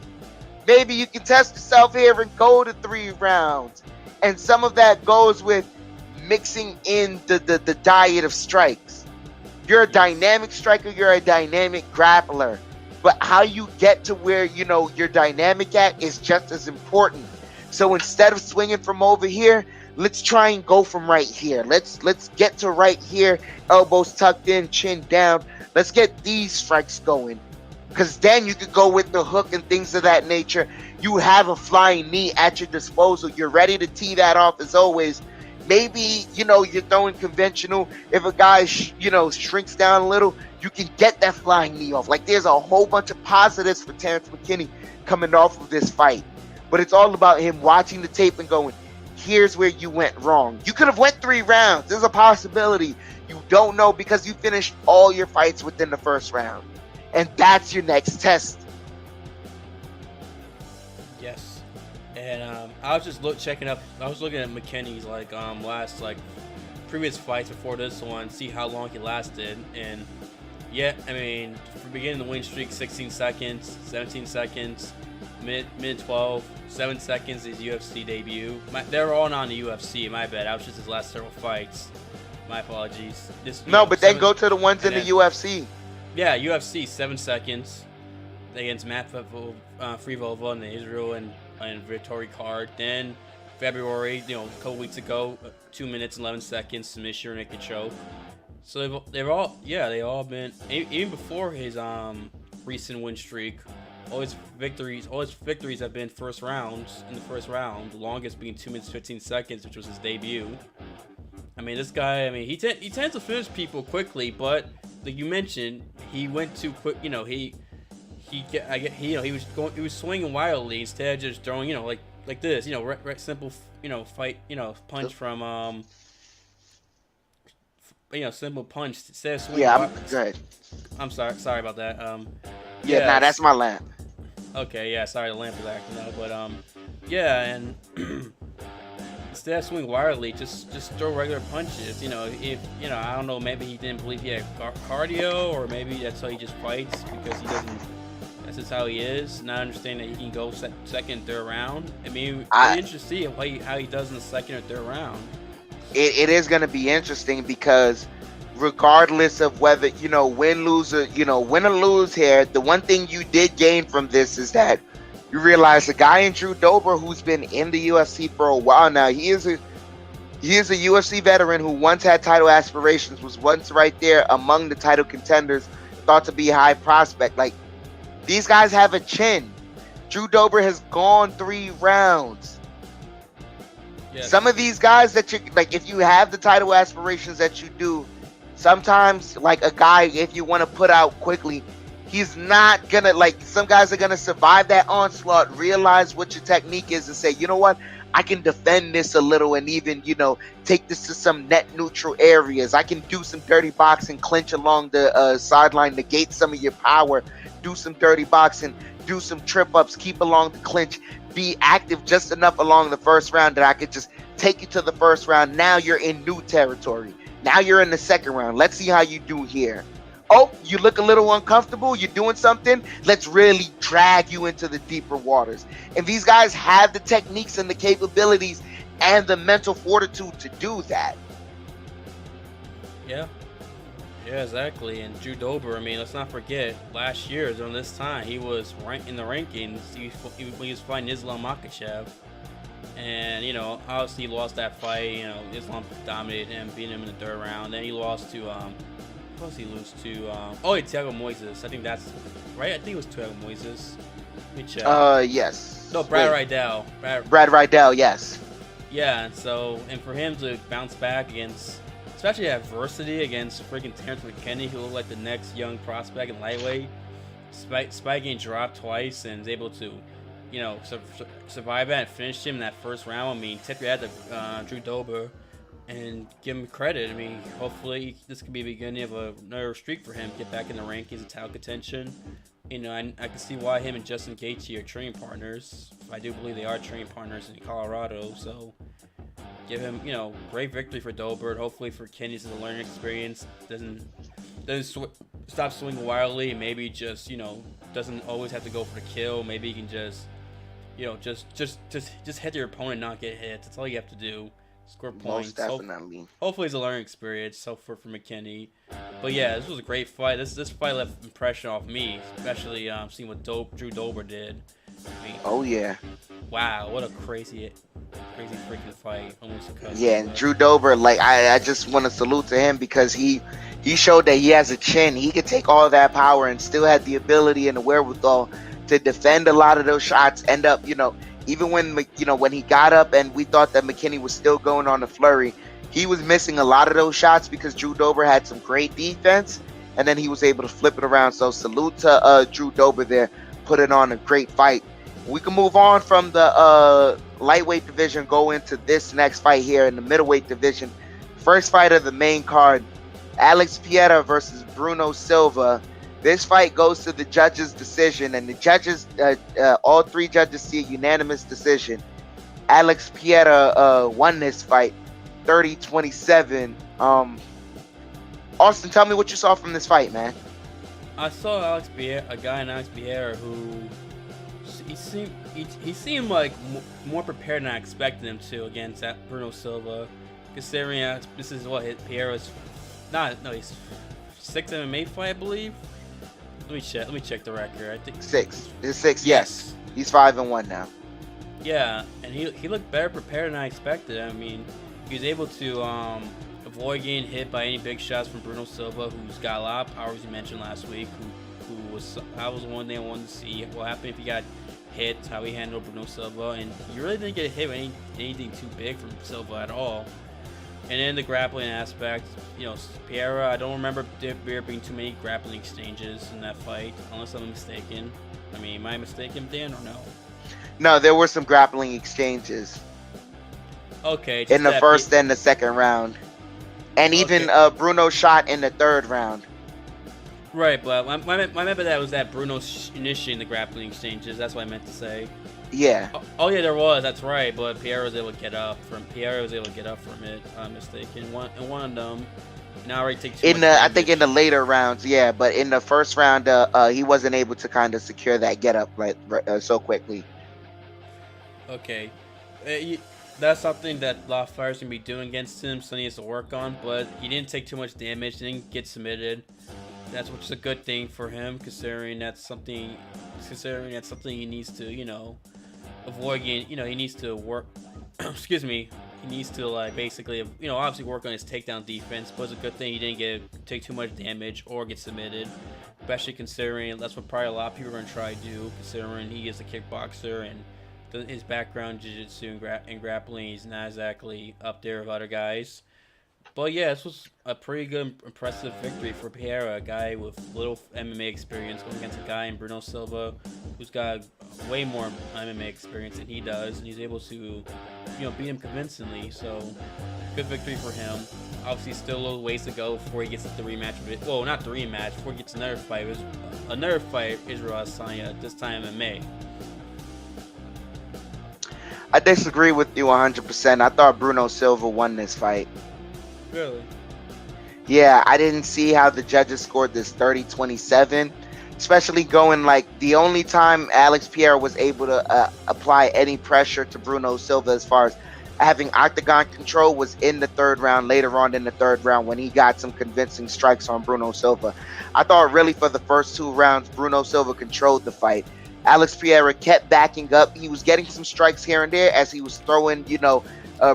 Maybe you can test yourself here and go to 3 rounds. And some of that goes with mixing in the diet of strikes. You're a dynamic striker, you're a dynamic grappler. But how you get to where, you're dynamic at is just as important. So instead of swinging from over here, let's try and go from right here. Let's get to right here, elbows tucked in, chin down. Let's get these strikes going. Because then you could go with the hook and things of that nature. You have a flying knee at your disposal. You're ready to tee that off as always. Maybe, you're throwing conventional. If a guy, shrinks down a little, you can get that flying knee off. There's a whole bunch of positives for Terrence McKinney coming off of this fight. But it's all about him watching the tape and going, here's where you went wrong. You could have went 3 rounds. There's a possibility. You don't know because you finished all your fights within the first round. And that's your next test.
Yes. And I was just checking up. I was looking at McKinney's last previous fights before this one, see how long he lasted, and yeah, I mean, for beginning the win streak, 16 seconds, 17 seconds, mid 12, 7 seconds his UFC debut. They're all not in the UFC. My bad. That was just his last several fights. My apologies.
But then go to the ones in the UFC.
Yeah, UFC 7 seconds against Matt Freevolva in the Israel and Vittori card. Then February, a couple weeks ago, 2 minutes and 11 seconds submission or naked choke. So they've all been, even before his recent win streak, all his victories have been first rounds in the first round, the longest being 2 minutes 15 seconds, which was his debut. I mean, this guy, he tends to finish people quickly, but like you mentioned, he went too quick. He was swinging wildly instead of just throwing, like this, simple, fight, punch from, simple punch instead of swinging.
Yeah, good.
I'm sorry about that.
That's my lamp.
Okay, yeah, sorry, the lamp is acting up, but yeah, and instead of swing wildly, just throw regular punches. If I don't know, maybe he didn't believe he had cardio, or maybe that's how he just fights because he doesn't. That's just how he is. Not understanding that he can go second, third round. I mean, it's interesting to see how he does in the second or third round.
It is going to be interesting because regardless of whether, win or lose here, the one thing you did gain from this is that you realize the guy in Drew Dober, who's been in the UFC for a while now, he is a UFC veteran who once had title aspirations, was once right there among the title contenders, thought to be a high prospect. Like, these guys have a chin. Drew Dober has gone 3 rounds. Yes. Some of these guys that you like, if you have the title aspirations that you do, sometimes like a guy, if you want to put out quickly, he's not gonna, like, some guys are gonna survive that onslaught, realize what your technique is, and say, you know what, I can defend this a little and even, take this to some net neutral areas. I can do some dirty boxing, clinch along the sideline, negate some of your power, do some dirty boxing, do some trip ups, keep along the clinch, be active just enough along the first round that I could just take you to the first round. Now you're in new territory. Now you're in the second round. Let's see how you do here. Oh, you look a little uncomfortable. You're doing something. Let's really drag you into the deeper waters. And these guys have the techniques and the capabilities and the mental fortitude to do that.
Yeah. Yeah, exactly. And Drew Dober, let's not forget, last year during this time, he was ranked in the rankings. He was fighting Islam Makhachev. And, obviously he lost that fight. Islam dominated him, beating him in the third round. Then he lost to, who else did he lose to? Thiago Moises. I think that's right. I think it was Thiago Moises.
Yes.
No, Brad Riddell.
Brad Riddell, yes.
Yeah, and for him to bounce back against, especially adversity against freaking Terrence McKinney, who looked like the next young prospect in lightweight, despite getting dropped twice and is able to, survive that and finish him in that first round. Tip your hat to Drew Dober and give him credit. Hopefully this could be the beginning of another streak for him, get back in the rankings and title contention. I can see why him and Justin Gaethje are training partners. I do believe they are training partners in Colorado, so give him, great victory for Dober. Hopefully for Kenny, it's a learning experience. Doesn't stop swinging wildly. Maybe just, doesn't always have to go for the kill. Maybe he can just hit your opponent, not get hit. That's all you have to do. Score points.
Most definitely.
Hopefully it's a learning experience. So for McKinney. But yeah, this was a great fight. This fight left impression off me, especially seeing what Drew Dober did.
Oh yeah.
Wow, what a crazy freaking fight. Almost a cut.
Yeah, and Drew Dober, like I just want to salute to him because he showed that he has a chin. He could take all that power and still had the ability and the wherewithal to defend a lot of those shots. End up, even when he got up and we thought that McKinney was still going on the flurry, he was missing a lot of those shots because Drew Dober had some great defense, and then he was able to flip it around. So salute to Drew Dober there, putting on a great fight. We can move on from the lightweight division, go into this next fight here in the middleweight division. First fight of the main card, Alex Pereira versus Bruno Silva. This fight goes to the judges' decision, and the judges, all 3 judges see a unanimous decision. Alex Pereira won this fight. 30-27. Austin, tell me what you saw from this fight, man.
I saw a guy in Alex Pereira who he seemed like more prepared than I expected him to against that Bruno Silva. Considering this is what Pereira's he's 6th MMA fight, I believe. Let me check the record. I think
6. It's 6. Yes, he's 5-1 now.
Yeah, and he looked better prepared than I expected. I mean, he was able to avoid getting hit by any big shots from Bruno Silva, who's got a lot of power, as you mentioned last week. That was one thing I wanted to see what happened if he got hit, how he handled Bruno Silva, and he really didn't get hit with anything too big from Silva at all. And then the grappling aspect, Pereira, I don't remember there being too many grappling exchanges in that fight, unless I'm mistaken. I mean, am I mistaken, Dan, or no?
No, there were some grappling exchanges.
Okay.
In the first and the second round. And even Bruno shot in the third round.
Right, but I remember that was that Bruno initiating the grappling exchanges. That's what I meant to say.
Yeah.
Oh yeah, there was. That's right. But Pereira was able to get up from it. I'm mistaken. One of them. Now already take too much damage.
I think in the later rounds, yeah. But in the first round, he wasn't able to kind of secure that get up so quickly.
Okay. That's something that a lot of fighters can be doing against him. So he has to work on. But he didn't take too much damage. Didn't get submitted. That's which is a good thing for him, considering that's something he needs to, avoid getting, he needs to work. Excuse me. He needs to basically, obviously work on his takedown defense. But it's a good thing he didn't take too much damage or get submitted, especially considering that's what probably a lot of people are gonna try to do, considering he is a kickboxer and his background jiu-jitsu and grappling is not exactly up there with other guys. But yeah, this was a pretty good, impressive victory for Pereira, a guy with little MMA experience going against a guy in Bruno Silva who's got way more MMA experience than he does, and he's able to, beat him convincingly. So, good victory for him. Obviously, still a little ways to go before he gets the rematch of it. Well, not the rematch, before he gets another fight. Israel Adesanya, this time in May.
I disagree with you 100%. I thought Bruno Silva won this fight.
Really?
Yeah, I didn't see how the judges scored this 30-27, especially going the only time Alex Pereira was able to apply any pressure to Bruno Silva as far as having octagon control was in the third round, later on in the third round when he got some convincing strikes on Bruno Silva. I thought really for the first 2 rounds, Bruno Silva controlled the fight. Alex Pereira kept backing up. He was getting some strikes here and there as he was throwing,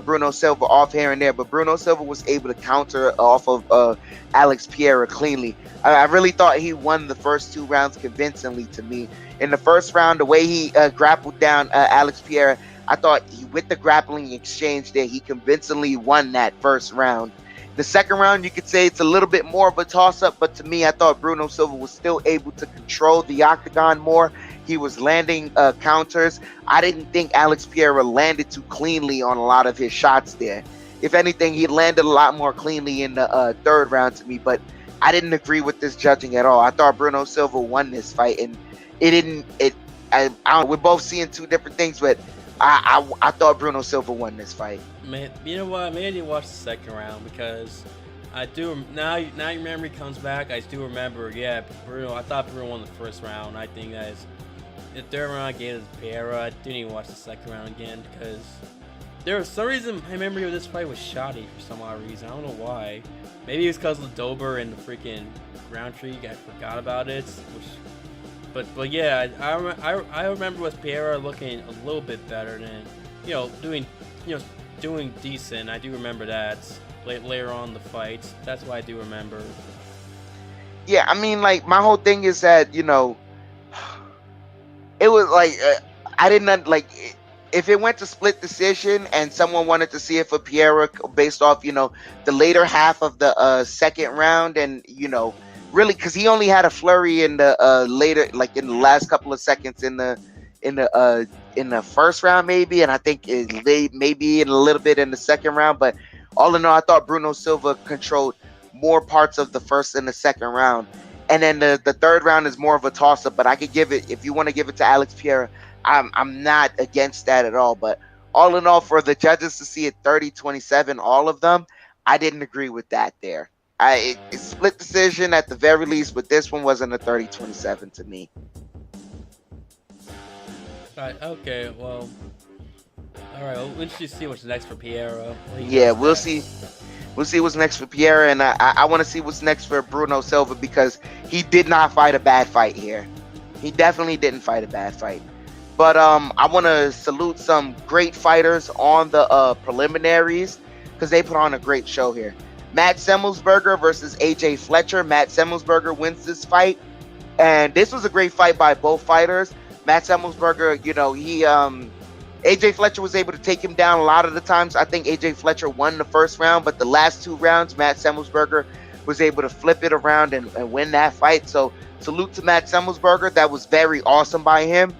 Bruno Silva off here and there, but Bruno Silva was able to counter off of Alex Pereira cleanly. I really thought he won the first 2 rounds convincingly to me. In the first round, the way he grappled down Alex Pereira, I thought with the grappling exchange there, he convincingly won that first round. The second round, you could say it's a little bit more of a toss-up, but to me, I thought Bruno Silva was still able to control the octagon more. He was landing counters. I didn't think Alex Pereira landed too cleanly on a lot of his shots there. If anything, he landed a lot more cleanly in the third round to me, but I didn't agree with this judging at all. I thought Bruno Silva won this fight, and we're both seeing 2 different things, but I thought Bruno Silva won this fight.
Man, you know what? Maybe I didn't watch the second round because I do now. Now your memory comes back. I do remember. Yeah, Bruno. I thought Bruno won the first round. I think that is the third round I gave it to Pereira. I didn't even watch the second round again because there was some reason my memory of this fight was shoddy for some odd reason. I don't know why. Maybe it was because of the Dober and the freaking Roundtree. I forgot about it. But yeah, I remember with Pereira looking a little bit better than doing decent. I do remember that later on in the fight. That's why I do remember.
Yeah, I mean, my whole thing is that it was I didn't if it went to split decision and someone wanted to see it for Pereira based off the later half of the second round and really because he only had a flurry in the later in the last couple of seconds in the first round maybe, and I think maybe in a little bit in the second round, but all in all I thought Bruno Silva controlled more parts of the first and the second round. And then the third round is more of a toss-up, but I could give it, if you want to give it to Alex Pereira, I'm not against that at all. But all in all, for the judges to see it 30-27, all of them, I didn't agree with that there. It's split decision at the very least, but this one wasn't a 30-27 to me.
Right. Okay. Well. All right. Well, let's just see what's next for Piero.
Yeah, we'll see. We'll see what's next for Pierre, and I want to see what's next for Bruno Silva, because he did not fight a bad fight here. He definitely didn't fight a bad fight. But I want to salute some great fighters on the preliminaries, because they put on a great show here. Matt Semmelsberger versus AJ Fletcher. Matt Semmelsberger wins this fight, and this was a great fight by both fighters. Matt Semmelsberger, you know, AJ Fletcher was able to take him down a lot of the times. I think AJ Fletcher won the first round, but the last 2 rounds, Matt Semmelsberger was able to flip it around and win that fight. So salute to Matt Semmelsberger. That was very awesome by him.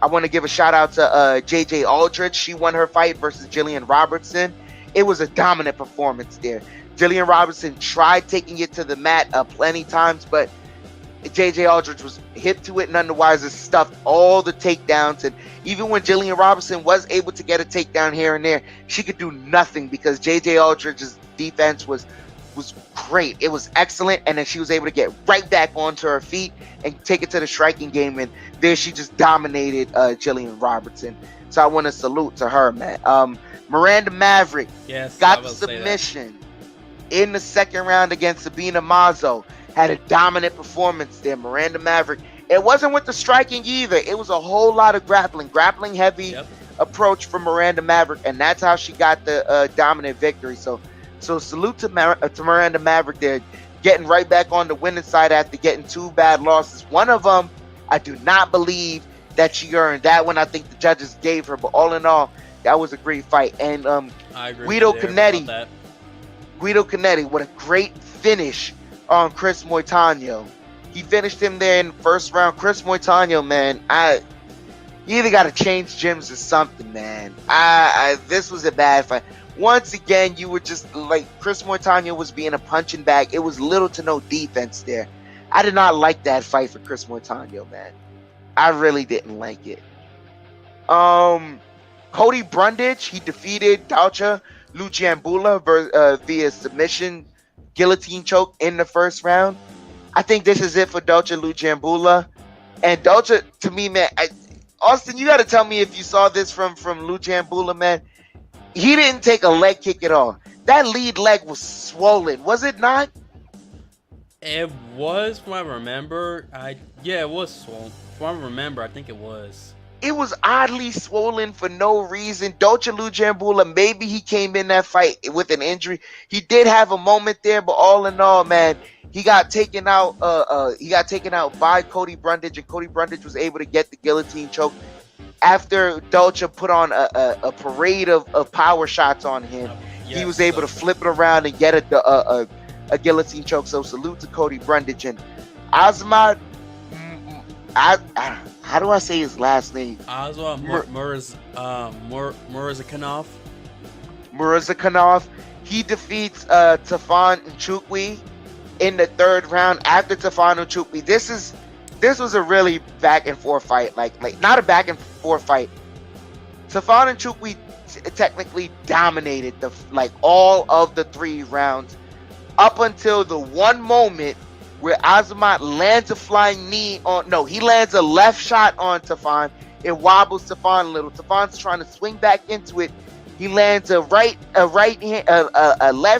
I want to give a shout out to JJ Aldrich. She won her fight versus Jillian Robertson. It was a dominant performance there. Jillian Robertson tried taking it to the mat plenty times, but JJ Aldrich was hip to it and otherwise stuffed all the takedowns. And even when Jillian Robertson was able to get a takedown here and there, she could do nothing because JJ Aldrich's defense was great. It was excellent. And then she was able to get right back onto her feet and take it to the striking game. And there she just dominated Jillian Robertson. So I want to salute to her, man. Miranda Maverick got the submission in the second round against Sabina Mazo. Had a dominant performance there. Miranda Maverick. It wasn't with the striking either. It was a whole lot of grappling heavy approach from Miranda Maverick, and that's how she got the dominant victory. So salute to Miranda Maverick there, getting right back on the winning side after getting 2 bad losses. One of them, I do not believe that she earned. That one, I think the judges gave her. But all in all, that was a great fight. And Guido Canetti, what a great finish on Chris Moitano. He finished him there in the first round. Chris Moitano, man, you either got to change gyms or something, man. This was a bad fight. Once again, you were just like, Chris Moitano was being a punching bag. It was little to no defense there. I did not like that fight for Chris Moitano, man. I really didn't like it. Cody Brundage, he defeated Dalcha Luciambula via submission guillotine choke in the first round. I think this is it for Dalcha Luciambula. And Dalcha, to me, man, Austin, you got to tell me if you saw this from Luciambula, man. He didn't take a leg kick at all. That lead leg was swollen, was it not?
It was, from what I remember. It was swollen. From what I remember, I think it was.
It was oddly swollen for no reason. Dalcha Luciambula, maybe he came in that fight with an injury. He did have a moment there, but all in all, man, he got taken out. He got taken out by Cody Brundage, and Cody Brundage was able to get the guillotine choke after Dalcha put on a parade of power shots on him. He was able to flip it around and get a guillotine choke. So salute to Cody Brundage. And Azamat, how do I say his last name? Murazakhanov. He defeats Tafan Nchukwi in the third round after Tafan Nchukwi. This was a really back and forth fight. Like not a back and forth fight. Tafan Nchukwi technically dominated all of the 3 rounds up until the one moment where Azamat lands a flying knee he lands a left shot on Tafan. It wobbles Tafan a little. Tafan's trying to swing back into it. He lands a left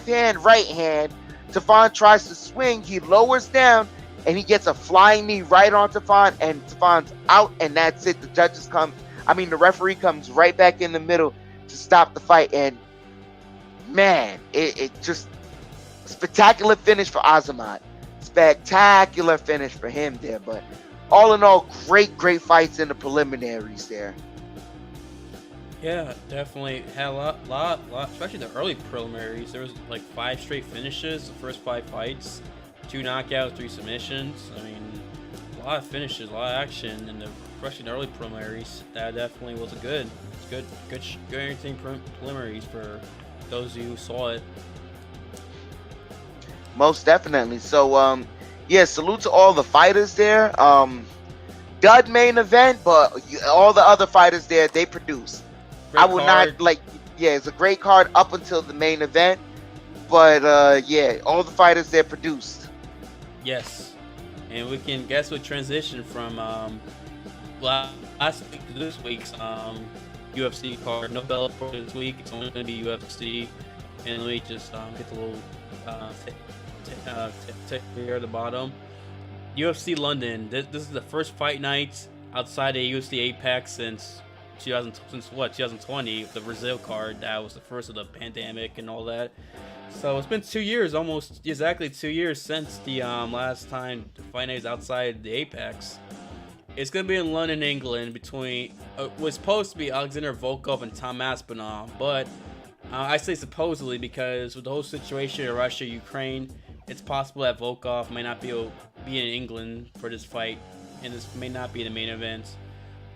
hand, right hand. Tafan tries to swing. He lowers down and he gets a flying knee right on Tafan, and Tafan's out, and that's it. The referee comes right back in the middle to stop the fight, and man, it just spectacular finish for Azamat. Spectacular finish for him there. But all in all, great fights in the preliminaries there.
Yeah, definitely had a lot, especially the early preliminaries. There was like 5 straight finishes, the first 5 fights, 2 knockouts, 3 submissions. I mean, a lot of finishes, a lot of action, and especially the early preliminaries. That definitely was good entertaining preliminaries for those of you who saw it.
Most definitely. So, salute to all the fighters there. Dud main event, but all the other fighters there, they produce. I
Great
will
card.
not like. Yeah, it's a great card up until the main event, but yeah, all the fighters there produced.
Yes, and we can guess what transition from last week to this week's UFC card. No Bellator this week. It's only going to be UFC. And let me just get the little tick here at the bottom. UFC London. This is the first fight night outside of UFC Apex since 2020, the Brazil card. That was the first of the pandemic and all that. So it's been 2 years, almost exactly 2 years since the last time the fight night is outside the Apex. It's gonna be in London, England, between was supposed to be Alexander Volkov and Tom Aspinall, but I say supposedly because with the whole situation in Russia, Ukraine, it's possible that Volkov may not be in England for this fight, and this may not be the main event.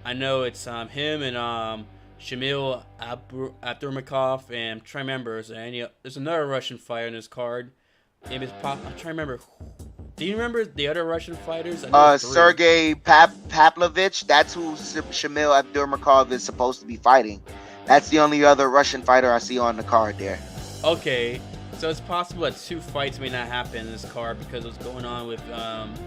I know it's him and Shamil Abdurakhimov, and I'm trying to remember, there's another Russian fighter in this card. I'm trying to remember. Do you remember the other Russian fighters?
Sergei Pavlovich. That's who Shamil Abdurakhimov is supposed to be fighting. That's the only other Russian fighter I see on the card there.
Okay, so it's possible that 2 fights may not happen in this card because of what's going on with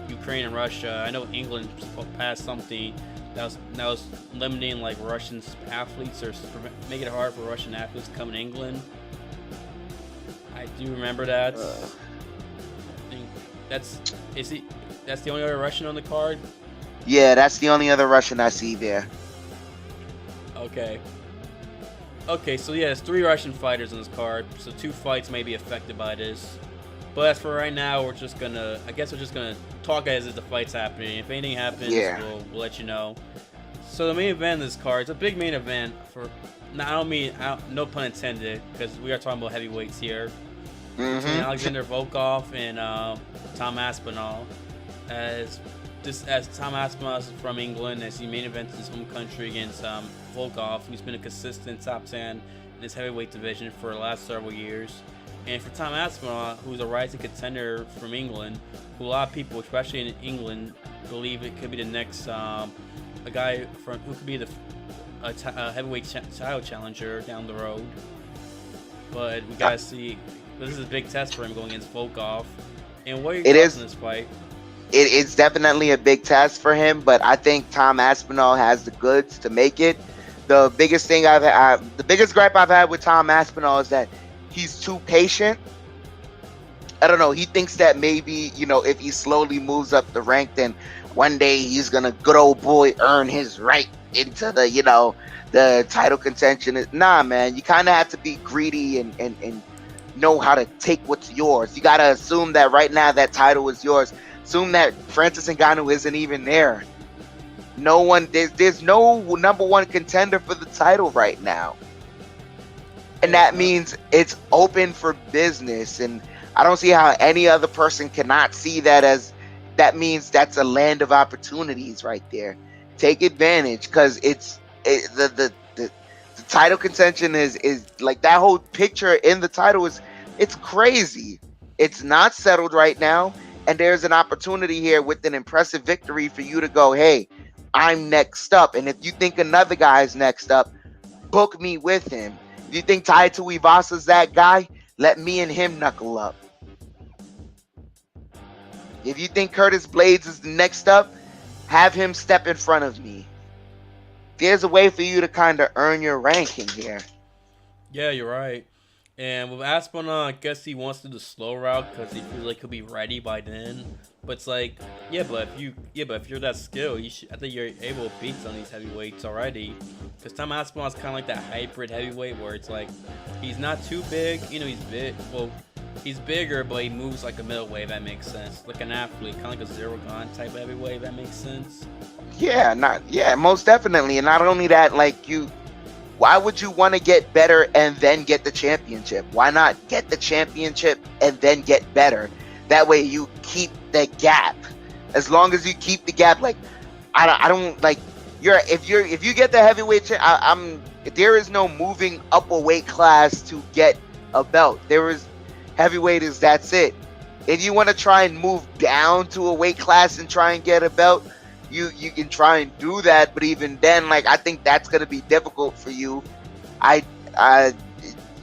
Ukraine and Russia. I know England passed something that was limiting like Russian athletes or making it hard for Russian athletes to come to England. I do remember that. I think that's the only other Russian on the card.
Yeah, that's the only other Russian I see there.
Okay. Okay, so yeah, there's 3 Russian fighters on this card, so 2 fights may be affected by this. But as for right now, we're just gonna talk as if the fight's happening. If anything happens, we'll let you know. So the main event of this card, it's a big main event for. Now, no pun intended, because we are talking about heavyweights here. Between Alexander Volkov and Tom Aspinall, as Tom Aspinall is from England, as he main events his home country against Volkov, who's been a consistent top 10 in this heavyweight division for the last several years. And for Tom Aspinall, who's a rising contender from England, who a lot of people, especially in England, believe it could be the next a guy who could be a heavyweight title challenger down the road. But we gotta see. This is a big test for him going against Volkov. And what are your thoughts on this fight?
It's definitely a big test for him, but I think Tom Aspinall has the goods to make it. The biggest gripe I've had with Tom Aspinall is that he's too patient. I don't know. He thinks that maybe, if he slowly moves up the rank, then one day he's gonna good old boy earn his right into the title contention. Nah, man. You kind of have to be greedy and know how to take what's yours. You gotta assume that right now that title is yours. Assume that Francis Ngannou isn't even there. There's no number 1 contender for the title right now. And that means it's open for business. And I don't see how any other person cannot see that as that means that's a land of opportunities right there. Take advantage, because the title contention is like that whole picture in the title it's crazy. It's not settled right now. And there's an opportunity here with an impressive victory for you to go, hey, I'm next up. And if you think another guy is next up, book me with him. If you think Tai Tuivasa's that guy, let me and him knuckle up. If you think Curtis Blades is the next up, have him step in front of me. There's a way for you to kind of earn your ranking here.
Yeah, you're right. And with Aspinall, I guess he wants to do the slow route because he feels like he'll be ready by then. But it's like, but if you're that skilled, I think you're able to beat some of these heavyweights already. Because Tom Aspinall is kind of like that hybrid heavyweight where it's like he's not too big. He's big. Well, he's bigger, but he moves like a middleweight. If that makes sense. Like an athlete, kind of like a zero-gon type heavyweight. If that makes sense.
Yeah, most definitely. And not only that, why would you want to get better and then get the championship? Why not get the championship and then get better? That way you keep the gap. As long as you keep the gap, I don't like if you get the heavyweight, there is no moving up a weight class to get a belt. There is heavyweight is that's it. If you want to try and move down to a weight class and try and get a belt, you can try and do that, but even then, I think that's going to be difficult for you I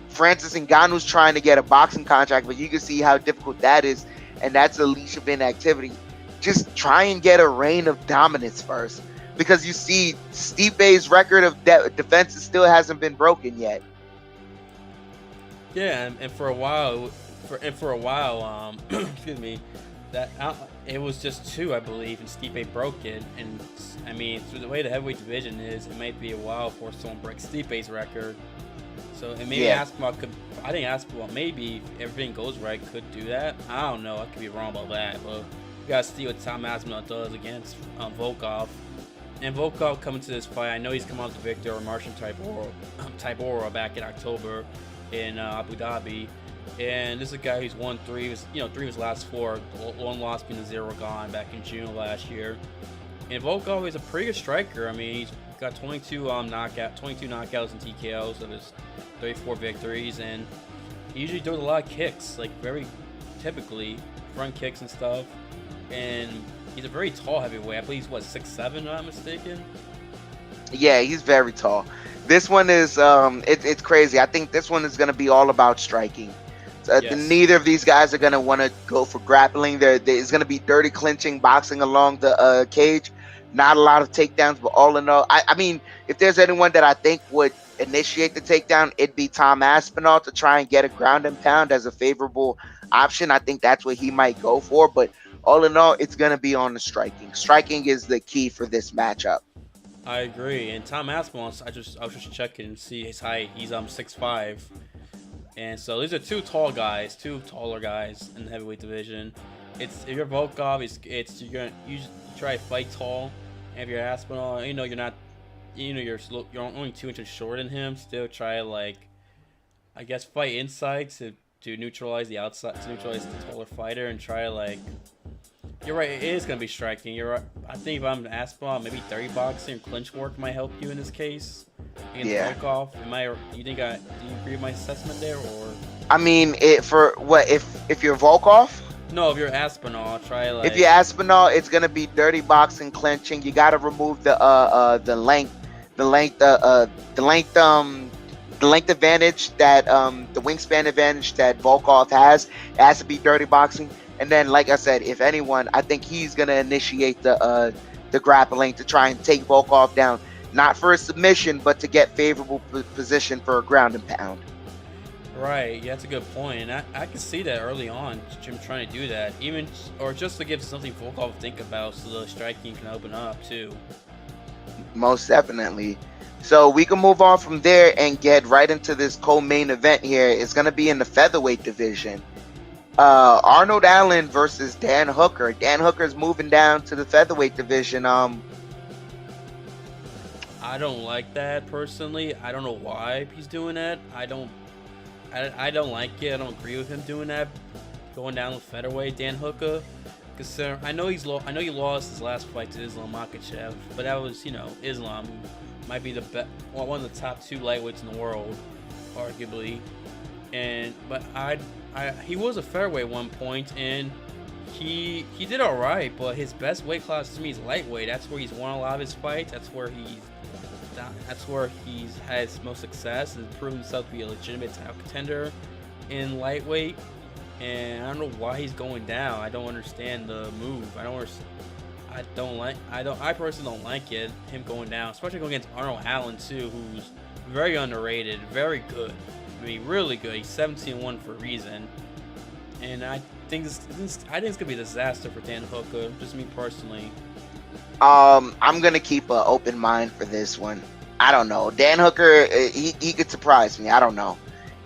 Francis Ngannou's trying to get a boxing contract, but you can see how difficult that is, and that's a leash of inactivity. Just try and get a reign of dominance first, because you see Stipe's record of defenses still hasn't been broken yet.
Yeah, and for a while, excuse me, that it was just 2, I believe, and Stipe broke it. And I mean, through the way the heavyweight division is, it might be a while before someone breaks Stipe's record. So, and maybe Aspinall could. I think Aspinall, maybe if everything goes right, could do that. I don't know. I could be wrong about that, but we gotta see what Tom Aspinall does against Volkov. And Volkov coming to this fight, I know he's come out the victor or Martian Tybura back in October in Abu Dhabi. And this is a guy who's won 3 of his last 4, 1 loss being a 0 gone back in June of last year. And Volkov is a pretty good striker. I mean, he's got 22 knockouts and TKOs of his 34 victories, and he usually does a lot of kicks, like very typically front kicks and stuff. And he's a very tall heavyweight. I believe he's 6'7", if I'm not mistaken.
Yeah, he's very tall. This one is it's crazy. I think this one is going to be all about striking.
Yes.
Neither of these guys are going to want to go for grappling. There's going to be dirty clinching, boxing along the cage. Not a lot of takedowns, but all in all, I mean, if there's anyone that I think would initiate the takedown, it'd be Tom Aspinall to try and get a ground and pound as a favorable option. I think that's what he might go for, but all in all, it's going to be on the striking. Striking is the key for this matchup.
I agree. And Tom Aspinall, I was just checking and see his height. He's 6'5", and so these are 2 taller guys in the heavyweight division. If you're Volkov, you try to fight tall. And if you're Aspinall, you're only 2 inches shorter than him. Still try to fight inside to neutralize the outside, to neutralize the taller fighter, and try to You're right. It is gonna be striking. You're right. I think if I'm Aspinall, maybe 30 boxing and clinch work might help you in this case. Against Volkov. Do you agree with my assessment there, or?
I mean, if you're Volkov?
No, if you're Aspinall,
If you're Aspinall, it's gonna be dirty boxing, clinching. You gotta remove the length advantage that the wingspan advantage that Volkov has. It has to be dirty boxing. And then, like I said, if anyone, I think he's gonna initiate the grappling to try and take Volkov down, not for a submission, but to get favorable position for a ground and pound.
Right, yeah, that's a good point, and I can see that early on, Jim trying to do that, or just to give something Volkov to think about, so the striking can open up too.
Most definitely. So we can move on from there and get right into this co-main event here. It's gonna be in the featherweight division. Arnold Allen versus Dan Hooker. Dan Hooker's moving down to the featherweight division.
I don't like that personally. I don't know why he's doing that. I don't like it. I don't agree with him doing that. Going down to featherweight, Dan Hooker. Because I know he lost his last fight to Islam Makhachev, but that was, Islam might be one of the top 2 lightweights in the world, arguably. But he was a featherweight at one point, and he did all right. But his best weight class to me is lightweight. That's where he's won a lot of his fights. That's where he's had his most success and proven himself to be a legitimate title contender in lightweight. And I don't know why he's going down. I don't understand the move. I personally don't like it, him going down, especially going against Arnold Allen too, who's very underrated, very good. I mean, really good. He's 17-1 for a reason. And I think it's gonna be a disaster for Dan Hooker, just me personally.
I'm gonna keep an open mind for this one. I don't know. Dan Hooker, he could surprise me. I don't know.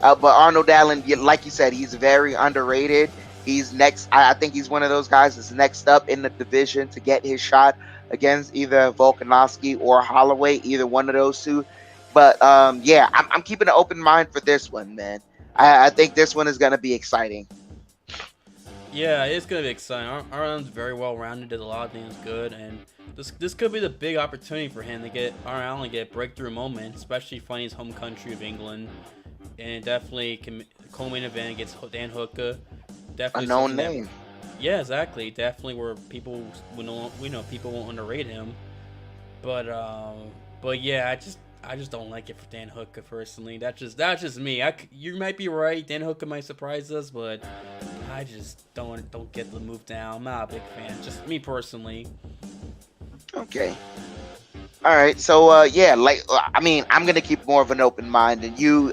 But Arnold Allen, like you said, he's very underrated. He's next. I think he's one of those guys that's next up in the division to get his shot against either Volkanovski or Holloway, either one of those 2. But yeah, I'm keeping an open mind for this one, man. I think this one is gonna be exciting.
Yeah, it's gonna be exciting. Arnold's very well rounded, did a lot of things good, and this could be the big opportunity for him to get Arnold Allen to get a breakthrough moment, especially finding his home country of England, and definitely co-main event against Dan Hooker. Definitely
a known name.
Yeah, exactly. Definitely where people won't underrate him, but yeah, I just don't like it for Dan Hooker personally. That's just me. You might be right. Dan Hooker might surprise us, but I just don't get the move down. I'm not a big fan. Just me personally.
Okay. All right. So yeah, like I'm gonna keep more of an open mind, and you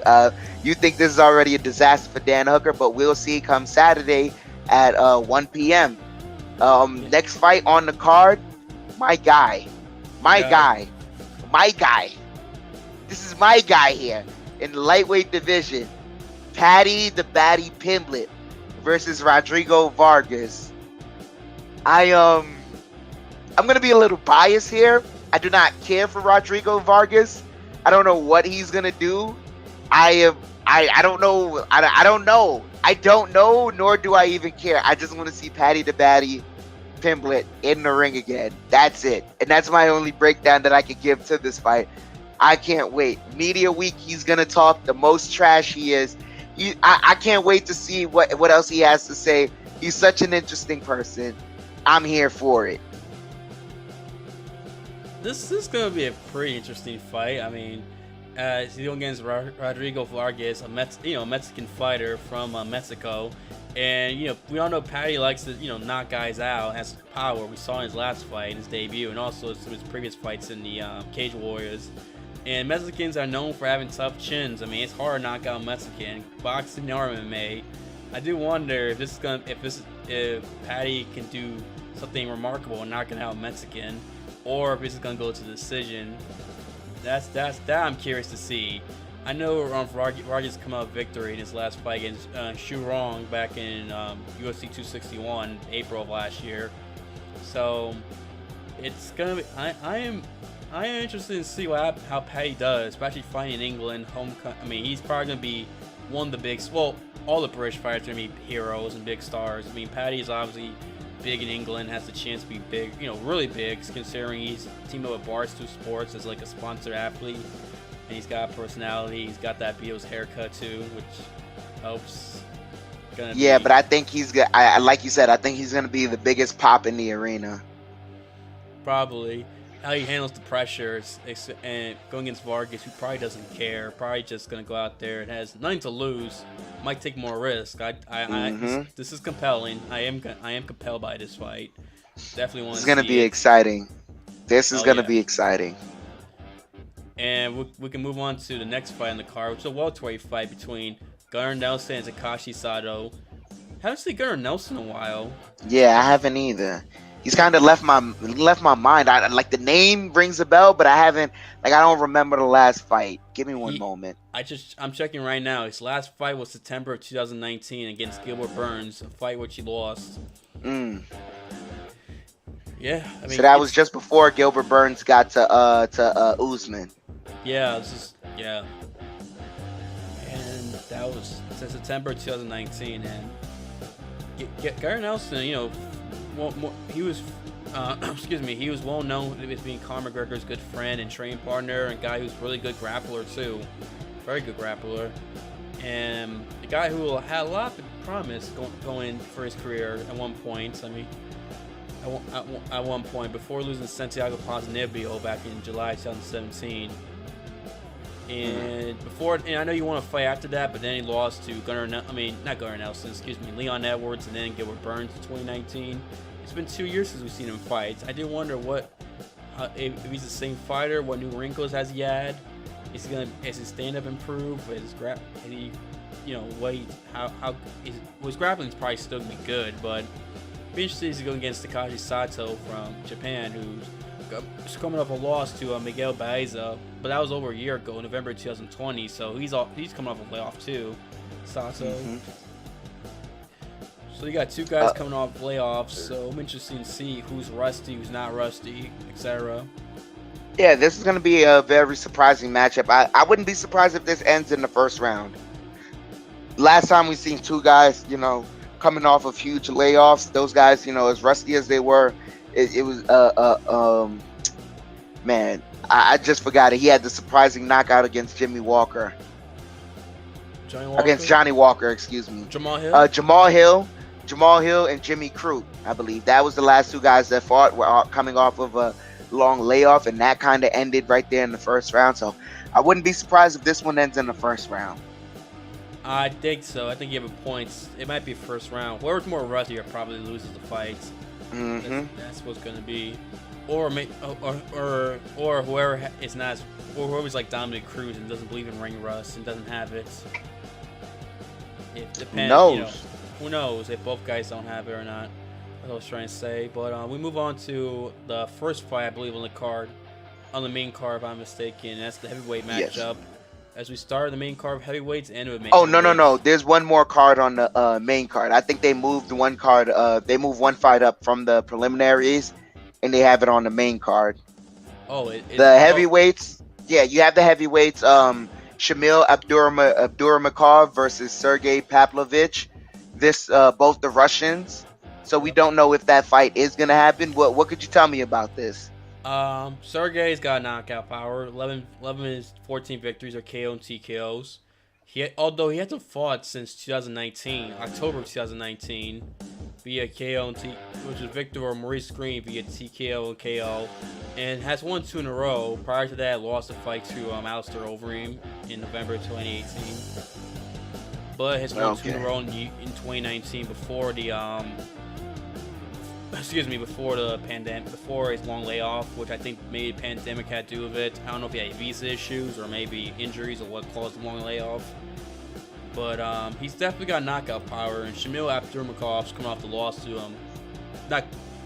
think this is already a disaster for Dan Hooker, but we'll see come Saturday at 1 p.m. Next fight on the card, my guy. This is my guy here in the lightweight division. Paddy the Baddy Pimblett versus Rodrigo Vargas. I'm gonna be a little biased here. I do not care for Rodrigo Vargas. I don't know what he's gonna do. I don't know. I don't know, nor do I even care. I just want to see Paddy the Baddy Pimblett in the ring again. That's it. And that's my only breakdown that I could give to this fight. I can't wait. Media week, he's gonna talk the most trash he is. I can't wait to see what else he has to say. He's such an interesting person. I'm here for it.
This is gonna be a pretty interesting fight. I mean, he's going against Rodrigo Vargas, a Mexican fighter from Mexico, and we all know Paddy likes to knock guys out, has power. We saw in his last fight, in his debut, and also some of his previous fights in the Cage Warriors. And Mexicans are known for having tough chins. I mean, it's hard to knock out Mexican boxing or MMA. I do wonder if Paddy can do something remarkable in knocking out Mexican, or if this is gonna go to decision. That I'm curious to see. I know Vargas come out with victory in his last fight against Shu Rong back in UFC 261, April of last year. So it's gonna be. I am interested to see how Paddy does, especially fighting in England. I mean, he's probably gonna be one of the big. Well, all the British fighters are gonna be heroes and big stars. I mean, Paddy is obviously big in England, has the chance to be big, really big, considering he's teamed up with Barstool Sports as like a sponsored athlete, and he's got a personality. He's got that Beatles haircut too, which helps.
But I think he's good. Like you said, I think he's gonna be the biggest pop in the arena.
Probably. How he handles the pressure and going against Vargas, who probably doesn't care, probably just gonna go out there and has nothing to lose, might take more risk. This is compelling. I am compelled by this fight. Definitely want to. This is gonna be exciting. This is gonna be exciting. And we can move on to the next fight on the card, which is a welterweight fight between Gunnar Nelson and Takashi Sato. Haven't seen Gunnar Nelson in a while.
Yeah, I haven't either. He's kind of left my mind. I like the name rings a bell, but I don't remember the last fight. Give me one moment.
I'm checking right now. His last fight was September of 2019 against Gilbert Burns, a fight which he lost.
Yeah,
I mean,
so that was just before Gilbert Burns got to Usman.
Yeah, and that was since September 2019. And Gunnar Nelson, he was, he was well known as being Conor McGregor's good friend and training partner, and guy who's really good grappler too, very good grappler, and a guy who had a lot of promise going for his career at one point. I mean, at one point before losing Santiago Ponzinibbio back in July 2017. And I know you want to fight after that, but then he lost to Leon Edwards, and then Gilbert Burns in 2019. It's been 2 years since we've seen him fight. I do wonder if he's the same fighter. What new wrinkles has he had? Has his stand-up improved? His grappling is probably still gonna be good, but it'd be interesting to go against Takashi Sato from Japan, who's coming off a loss to Miguel Baeza, but that was over a year ago, November 2020. So he's coming off a layoff too, Sato. So you got two guys coming off layoffs. So I'm interested to see who's rusty, who's not rusty, etc.
Yeah, this is going to be a very surprising matchup. I wouldn't be surprised if this ends in the first round. Last time we've seen two guys, coming off of huge layoffs. Those guys, as rusty as they were, it was man, I just forgot it. He had the surprising knockout against Johnny Walker, excuse me. Jamal Hill and Jimmy Crute, I believe. That was the last two guys that fought. Were coming off of long layoff, and that kind of ended right there in the first round. So I wouldn't be surprised if this one ends in the first round.
I think so. I think you have a point. It might be first round. Whoever's more rusty probably loses the fight. That's what's gonna be, or whoever is not, or whoever's like Dominic Cruz and doesn't believe in ring rust and doesn't have it. It depends. Who knows if both guys don't have it or not? That's what I was trying to say. But we move on to the first fight, I believe, on the card, on the main card, if I'm mistaken. And that's the heavyweight matchup. Yes. As we start the main card of heavyweights and with main.
Oh no! There's one more card on the main card. I think they moved one card. They moved one fight up from the preliminaries, and they have it on the main card.
Oh,
the heavyweights. Yeah, you have the heavyweights. Shamil Abdurakhimov versus Sergei Pavlovich. This both the Russians. So we don't know if that fight is gonna happen. What could you tell me about this?
Sergei's got knockout power. 11 of his 14 victories are KO and TKOs. Although he hasn't fought since 2019, October 2019, via KO and which is Victor or Maurice Green via TKO and KO, and has won 2 in a row. Prior to that, lost a fight to Alistair Overeem in November 2018. But has won 2 in a row in 2019 before the before the pandemic, before his long layoff, which I think maybe pandemic had to do with it. I don't know if he had visa issues or maybe injuries or what caused the long layoff. But he's definitely got knockout power, and Shamil Abdurakhimov coming off the loss to not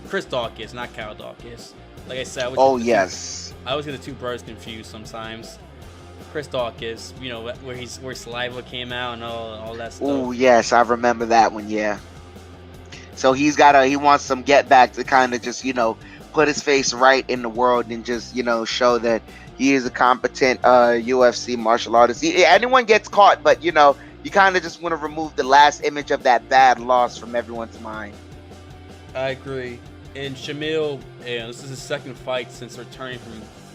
Chris Dawkins, not Kyle Dawkins. Like I said, I always get the two brothers confused sometimes. Chris Dawkins, you know, where saliva came out and all that stuff.
Oh yes, I remember that one. Yeah. So he wants some get back to kind of just, you know, put his face right in the world and just, you know, show that he is a competent UFC martial artist. Anyone gets caught, but, you know, you kind of just want to remove the last image of that bad loss from everyone's mind.
I agree. And Shamil, this is his second fight since returning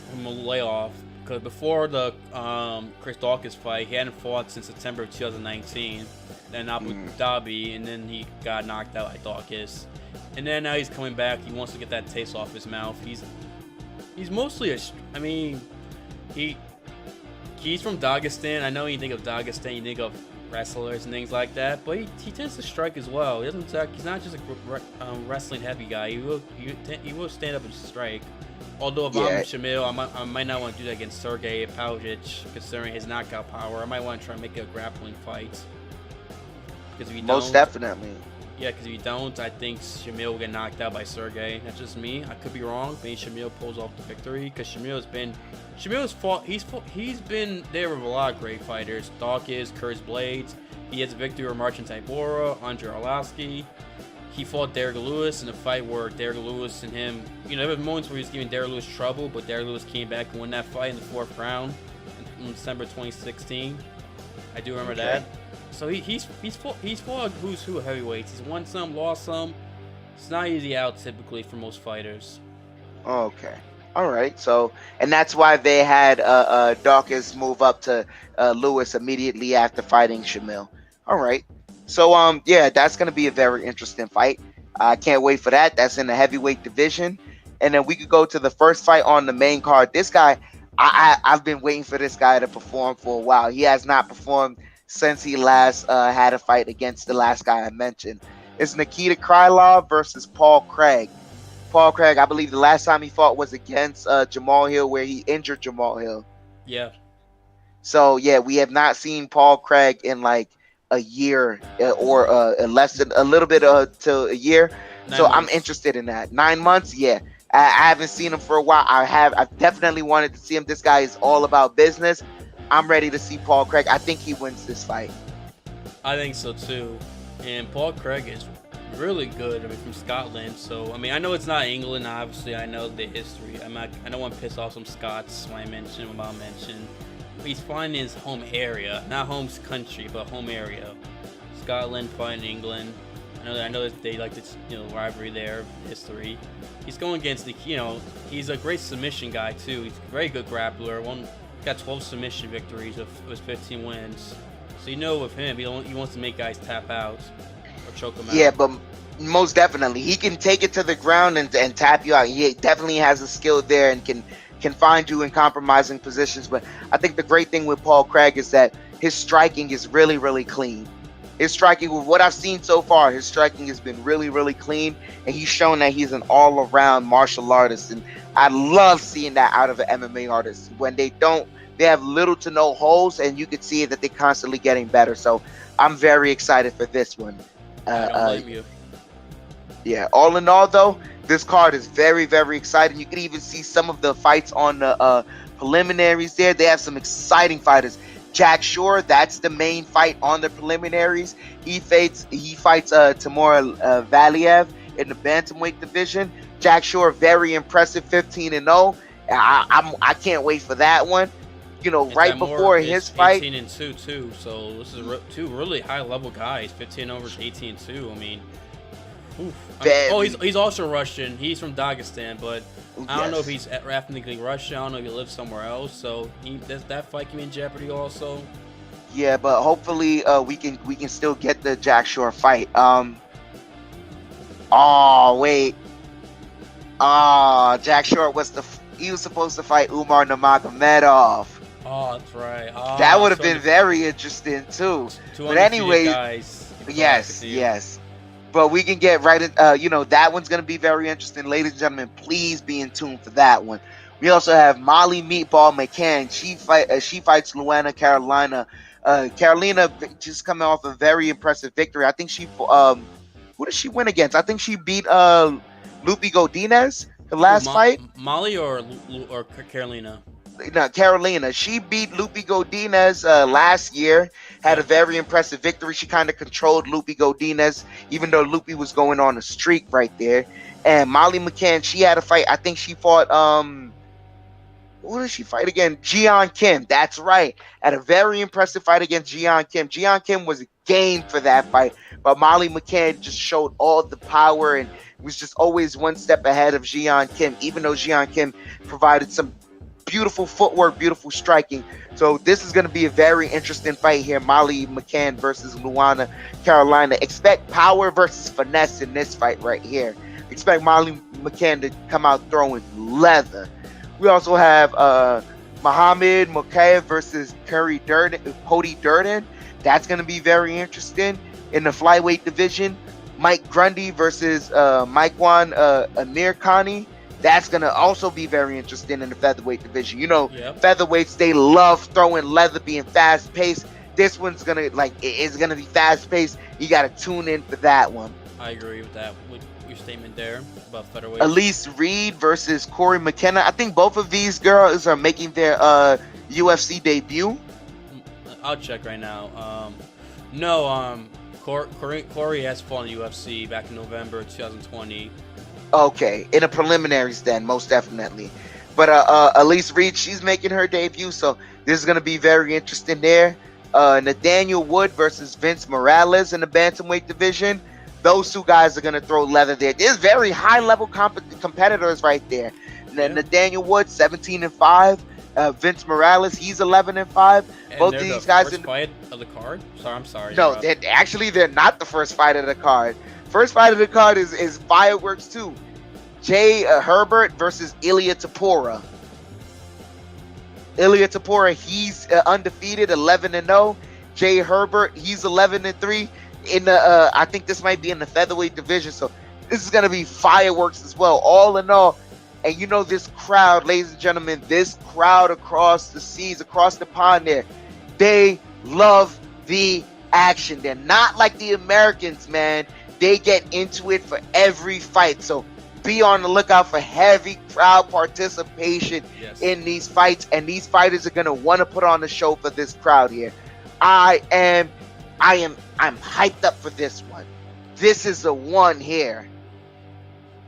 from a layoff. Because before the Chris Dawkins fight, he hadn't fought since September of 2019. Then Abu Dhabi, and then he got knocked out by Dawkins. And then now he's coming back. He wants to get that taste off his mouth. He's mostly he's from Dagestan. I know you think of Dagestan, you think of wrestlers and things like that, but he tends to strike as well. He's not just a wrestling heavy guy. He will stand up and strike. Although if I'm Shamil, I might not want to do that against Sergei Pavlovich, considering his knockout power. I might want to try and make it a grappling fight. Because if you
most definitely.
Yeah, because if you don't, I think Shamil will get knocked out by Sergei. That's just me. I could be wrong. Maybe Shamil pulls off the victory because he's been there with a lot of great fighters. Dawkins, Curtis Blades. He has a victory over Marcin Tybura, Andre Arlovski. He fought Derrick Lewis in a fight where Derrick Lewis and him, you know, there were moments where he was giving Derrick Lewis trouble, but Derrick Lewis came back and won that fight in the 4th round in December 2016. I do remember that. So he's fought who's who heavyweights. He's won some, lost some. It's not easy out typically for most fighters.
Okay. All right. So, and that's why they had Dawkins move up to Lewis immediately after fighting Shamil. All right. So, yeah, that's going to be a very interesting fight. I can't wait for that. That's in the heavyweight division. And then we could go to the first fight on the main card. This guy, I've been waiting for this guy to perform for a while. He has not performed since he last had a fight against the last guy I mentioned. It's Nikita Krylov versus Paul Craig. Paul Craig, I believe the last time he fought was against Jamal Hill, where he injured Jamal Hill.
Yeah.
So, yeah, we have not seen Paul Craig in like a year or less than a little bit to a year.
9
so
months.
I'm interested in that. 9 months, yeah. I haven't seen him for a while. I've definitely wanted to see him. This guy is all about business. I'm ready to see Paul Craig. I think he wins this fight.
I think so too. And Paul Craig is really good. I mean, from Scotland. So I mean, I know it's not England. Obviously, I know the history. I don't want to piss off some Scots when I mention what I'll mention. He's fighting his home area, not home country, but home area. Scotland fighting England. I know that they like this, rivalry there, history. He's going against he's a great submission guy too. He's a very good grappler. Got 12 submission victories with 15 wins. So with him, he wants to make guys tap out or choke them out.
Yeah, but Most definitely, he can take it to the ground and tap you out. He definitely has a skill there and can find you in compromising positions. But I think the great thing with Paul Craig is that his striking is really, really clean. His striking, with what I've seen so far, his striking has been really, really clean, and he's shown that he's an all-around martial artist. And I love seeing that out of an MMA artist. When they have little to no holes, and you can see that they're constantly getting better. So I'm very excited for this one.
I don't blame you.
Yeah, all in all, though, this card is very, very exciting. You can even see some of the fights on the preliminaries there. They have some exciting fighters. Jack Shore, that's the main fight on the preliminaries. He fights Timur Valiev in the bantamweight division. Jack Shore, very impressive, 15-0. I can't wait for that one. You know, right before his fight,
18-2 too. So this is two really high level guys. 15 over 18-2. I mean, he's also Russian. He's from Dagestan, but I don't know if he's ethnically Russian. I don't know if he lives somewhere else. So that fight can be in jeopardy also.
Yeah, but hopefully we can still get the Jack Shore fight. Jack Shore he was supposed to fight Umar Nurmagomedov.
Oh, that's right.
That would have been very interesting too. But anyway, yes. But we can get right in. That one's gonna be very interesting, ladies and gentlemen. Please be in tune for that one. We also have Molly Meatball McCann. She fights Luana Carolina. Carolina just coming off a very impressive victory. I think who did she win against? I think she beat Lupi Godinez the last fight.
Molly or Carolina?
No, Carolina. She beat Lupi Godinez last year. Had a very impressive victory. She kind of controlled Lupi Godinez, even though Lupi was going on a streak right there. And Molly McCann, she had a fight. I think she fought who did she fight again? Jian Kim. That's right. Had a very impressive fight against Jian Kim. Jian Kim was game for that fight, but Molly McCann just showed all the power and was just always one step ahead of Jian Kim, even though Jian Kim provided some beautiful footwork, beautiful striking. So this is going to be a very interesting fight here. Molly McCann versus Luana Carolina. Expect power versus finesse in this fight right here. Expect Molly McCann to come out throwing leather. We also have Muhammad Mokaev versus Cody Durden. That's going to be very interesting. In the flyweight division, Mike Grundy versus Maikwan Amirkhani. That's going to also be very interesting in the featherweight division. Featherweights, they love throwing leather, being fast-paced. This one's going to, it's going to be fast-paced. You got to tune in for that one.
I agree with that, with your statement there about featherweight.
Elise Reed versus Corey McKenna. I think both of these girls are making their UFC debut.
I'll check right now. Corey has fought in the UFC back in November 2020.
Okay, in the preliminaries then, most definitely. But Elise Reed, she's making her debut, so this is going to be very interesting there. Nathaniel Wood versus Vince Morales in the bantamweight division. Those two guys are going to throw leather there. There's very high-level competitors right there. Yeah. Nathaniel Wood, 17-5. Vince Morales, he's 11-5. Both of these guys in the
fight of the card. I'm sorry.
No, they're not the first fight of the card. First fight of the card is fireworks too. Jay Herbert versus Ilia Topuria. Ilia Topuria, he's undefeated, 11-0. Jay Herbert, he's 11-3. In the I think this might be in the featherweight division, so this is gonna be fireworks as well. All in all, and this crowd, ladies and gentlemen, this crowd across the seas, across the pond there, they love the action. They're not like the Americans, man. They get into it for every fight. So be on the lookout for heavy crowd participation in these fights. And these fighters are going to want to put on a show for this crowd here. I'm hyped up for this one. This is the one here.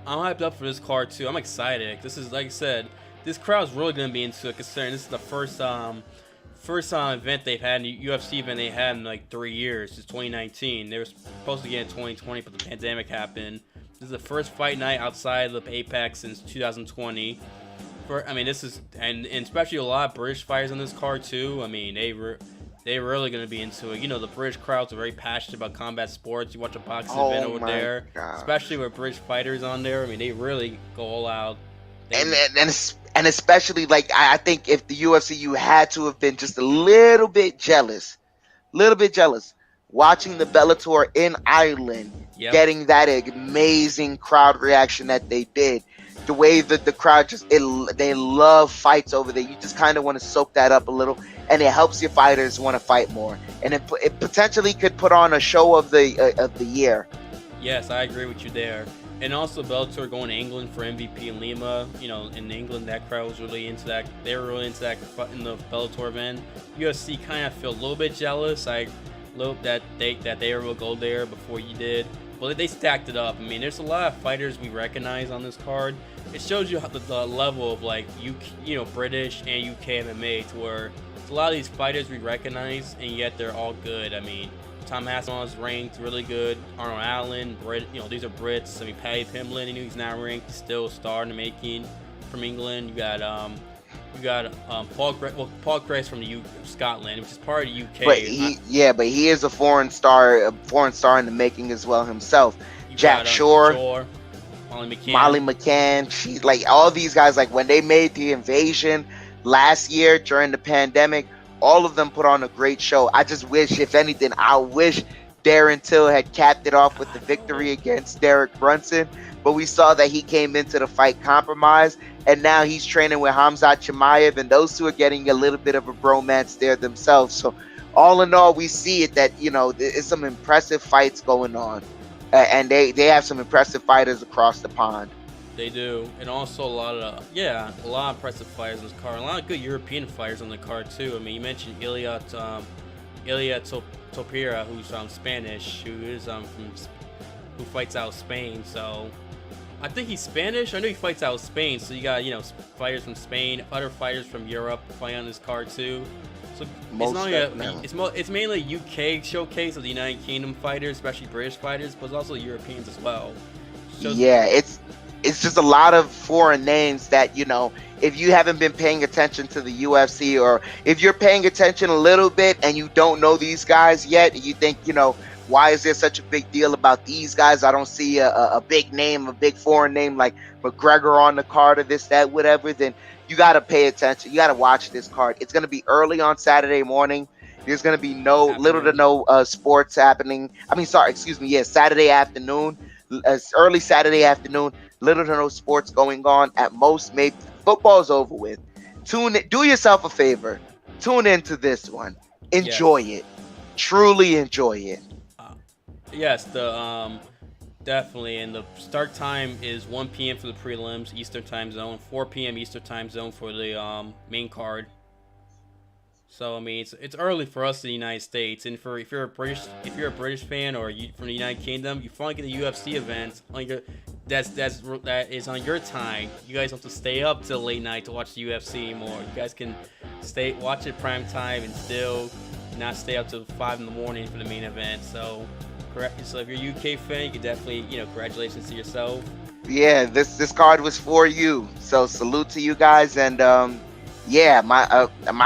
I'm hyped up for this card too. I'm excited. This is, like I said, this crowd's really going to be into it, considering this is the first event they've had, UFC event they had in like 3 years. It's 2019. They were supposed to get in 2020, but the pandemic happened. This is the first fight night outside of Apex since 2020. This is and especially a lot of British fighters on this card too. I mean, they're really going to be into it. You know, the British crowds are very passionate about combat sports. You watch a boxing event over there, especially with British fighters on there. I mean, they really go all out.
And especially, like, I think if the UFC, you had to have been just a little bit jealous watching the Bellator in Ireland, getting that amazing crowd reaction that they did. The way that the crowd they love fights over there. You just kind of want to soak that up a little, and it helps your fighters want to fight more. And it potentially could put on a show of the year.
Yes, I agree with you there. And also Bellator going to England for MVP in Lima. You know, in England, that crowd was really into that. They were really into that in the Bellator event. UFC kind of feel a little bit jealous. I hope that they were able to go there before you did. Well, they stacked it up. I mean, there's a lot of fighters we recognize on this card. It shows you how the level of, like, British and UK MMA, to where a lot of these fighters we recognize, and yet they're all good. I mean, Tom Hasselhoff is ranked really good. Arnold Allen, these are Brits. I mean, Paddy Pimblett, he's not ranked. He's still a star in the making from England. You got Paul Gray's from Scotland, which is part of the UK.
But he is a foreign star in the making as well himself. Jack Shore, Molly McCann. She's like, all these guys, like, when they made the invasion last year during the pandemic, all of them put on a great show. I just wish, if anything, Darren Till had capped it off with the victory against Derek Brunson. But we saw that he came into the fight compromised, and now he's training with Khamzat Chimaev, and those two are getting a little bit of a bromance there themselves. So all in all, we see it that, there's some impressive fights going on, and they have some impressive fighters across the pond.
They do, and also a lot of impressive fighters on this card. A lot of good European fighters on the card too. I mean, you mentioned Ilia Topuria, who's Spanish, who fights out of Spain. So I think he's Spanish. I know he fights out of Spain. So you got fighters from Spain, other fighters from Europe fighting on this card too. So it's mainly a UK showcase of the United Kingdom fighters, especially British fighters, but it's also Europeans as well.
It's just a lot of foreign names that, if you haven't been paying attention to the UFC, or if you're paying attention a little bit and you don't know these guys yet, you think, why is there such a big deal about these guys? I don't see a big name, a big foreign name like McGregor on the card, or this, that, whatever. Then you got to pay attention. You got to watch this card. It's going to be early on Saturday morning. There's going to be little to no sports happening. Saturday afternoon. Early Saturday afternoon, little to no sports going on. At most, maybe football's over with. Do yourself a favor. Tune into this one. Enjoy it. Truly enjoy it.
Yes, definitely. And the start time is 1 p.m. for the prelims, Eastern Time Zone, 4 p.m. Eastern Time Zone for the main card. So I mean, it's early for us in the United States, and if you're a British fan, or you from the United Kingdom, you finally get the UFC events on that is on your time. You guys don't have to stay up till late night to watch the UFC anymore. You guys can watch it prime time and still not stay up till 5 in the morning for the main event. So if you're a UK fan, you can definitely, congratulations to yourself. Yeah,
this card was for you. So salute to you guys, and my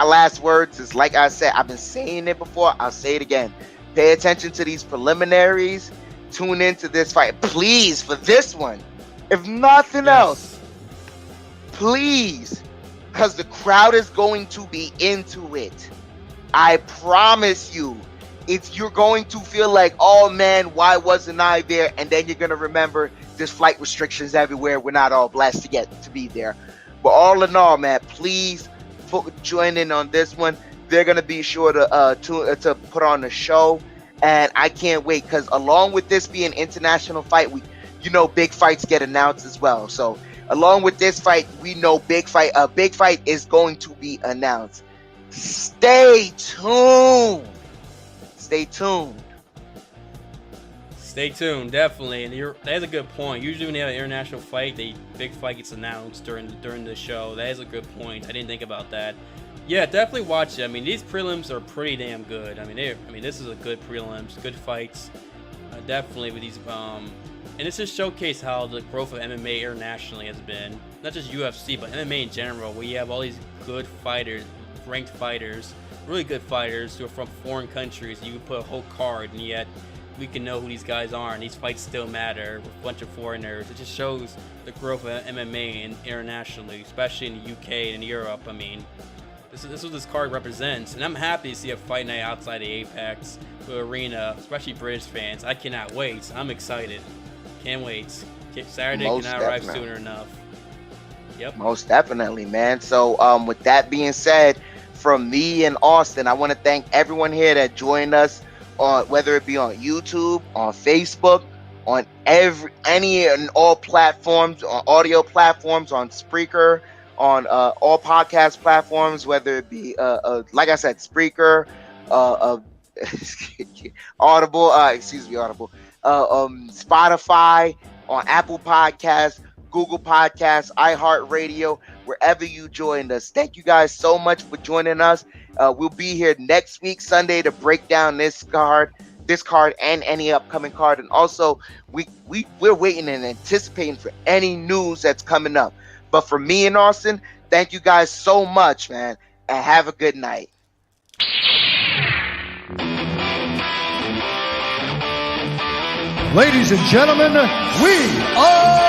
last words is, like I said, I've been saying it before, I'll say it again. Pay attention to these preliminaries. Tune into this fight, please, for this one. If nothing else, please, because the crowd is going to be into it. I promise you. You're going to feel like, oh man, why wasn't I there? And then you're going to remember there's flight restrictions everywhere. We're not all blessed to be there. But all in all, man, please join in on this one. They're going to be sure to put on a show. And I can't wait, because along with this being international fight week, big fights get announced as well. So along with this fight, we know a big fight is going to be announced. Stay tuned. Stay tuned,
definitely. And that's a good point. Usually when they have an international fight, big fight gets announced during the show. That is a good point. I didn't think about that. Yeah, definitely watch it. I mean, these prelims are pretty damn good. I mean, this is a good prelims, good fights. Definitely with these. And this just showcase how the growth of MMA internationally has been. Not just UFC, but MMA in general, where you have all these good fighters, ranked fighters, really good fighters who are from foreign countries. You can put a whole card, and yet we can know who these guys are, and these fights still matter with a bunch of foreigners. It just shows the growth of MMA and internationally, especially in the UK and Europe. I mean, this is what this card represents, and I'm happy to see a fight night outside the Apex, the arena, especially British fans. I cannot wait. I'm excited. Can't wait. Saturday cannot arrive sooner enough. Yep.
Most definitely, man. So with that being said, from me and Austin, I want to thank everyone here that joined us on, whether it be on YouTube, on Facebook, on any and all platforms, on audio platforms, on Spreaker, on all podcast platforms, whether it be like I said, Spreaker, Audible, Spotify, on Apple Podcasts, Google Podcasts, iHeartRadio, wherever you joined us. Thank you guys so much for joining us. We'll be here next week, Sunday, to break down this card, and any upcoming card. And also, we're waiting and anticipating for any news that's coming up. But for me and Austin, thank you guys so much, man, and have a good night.
Ladies and gentlemen, we are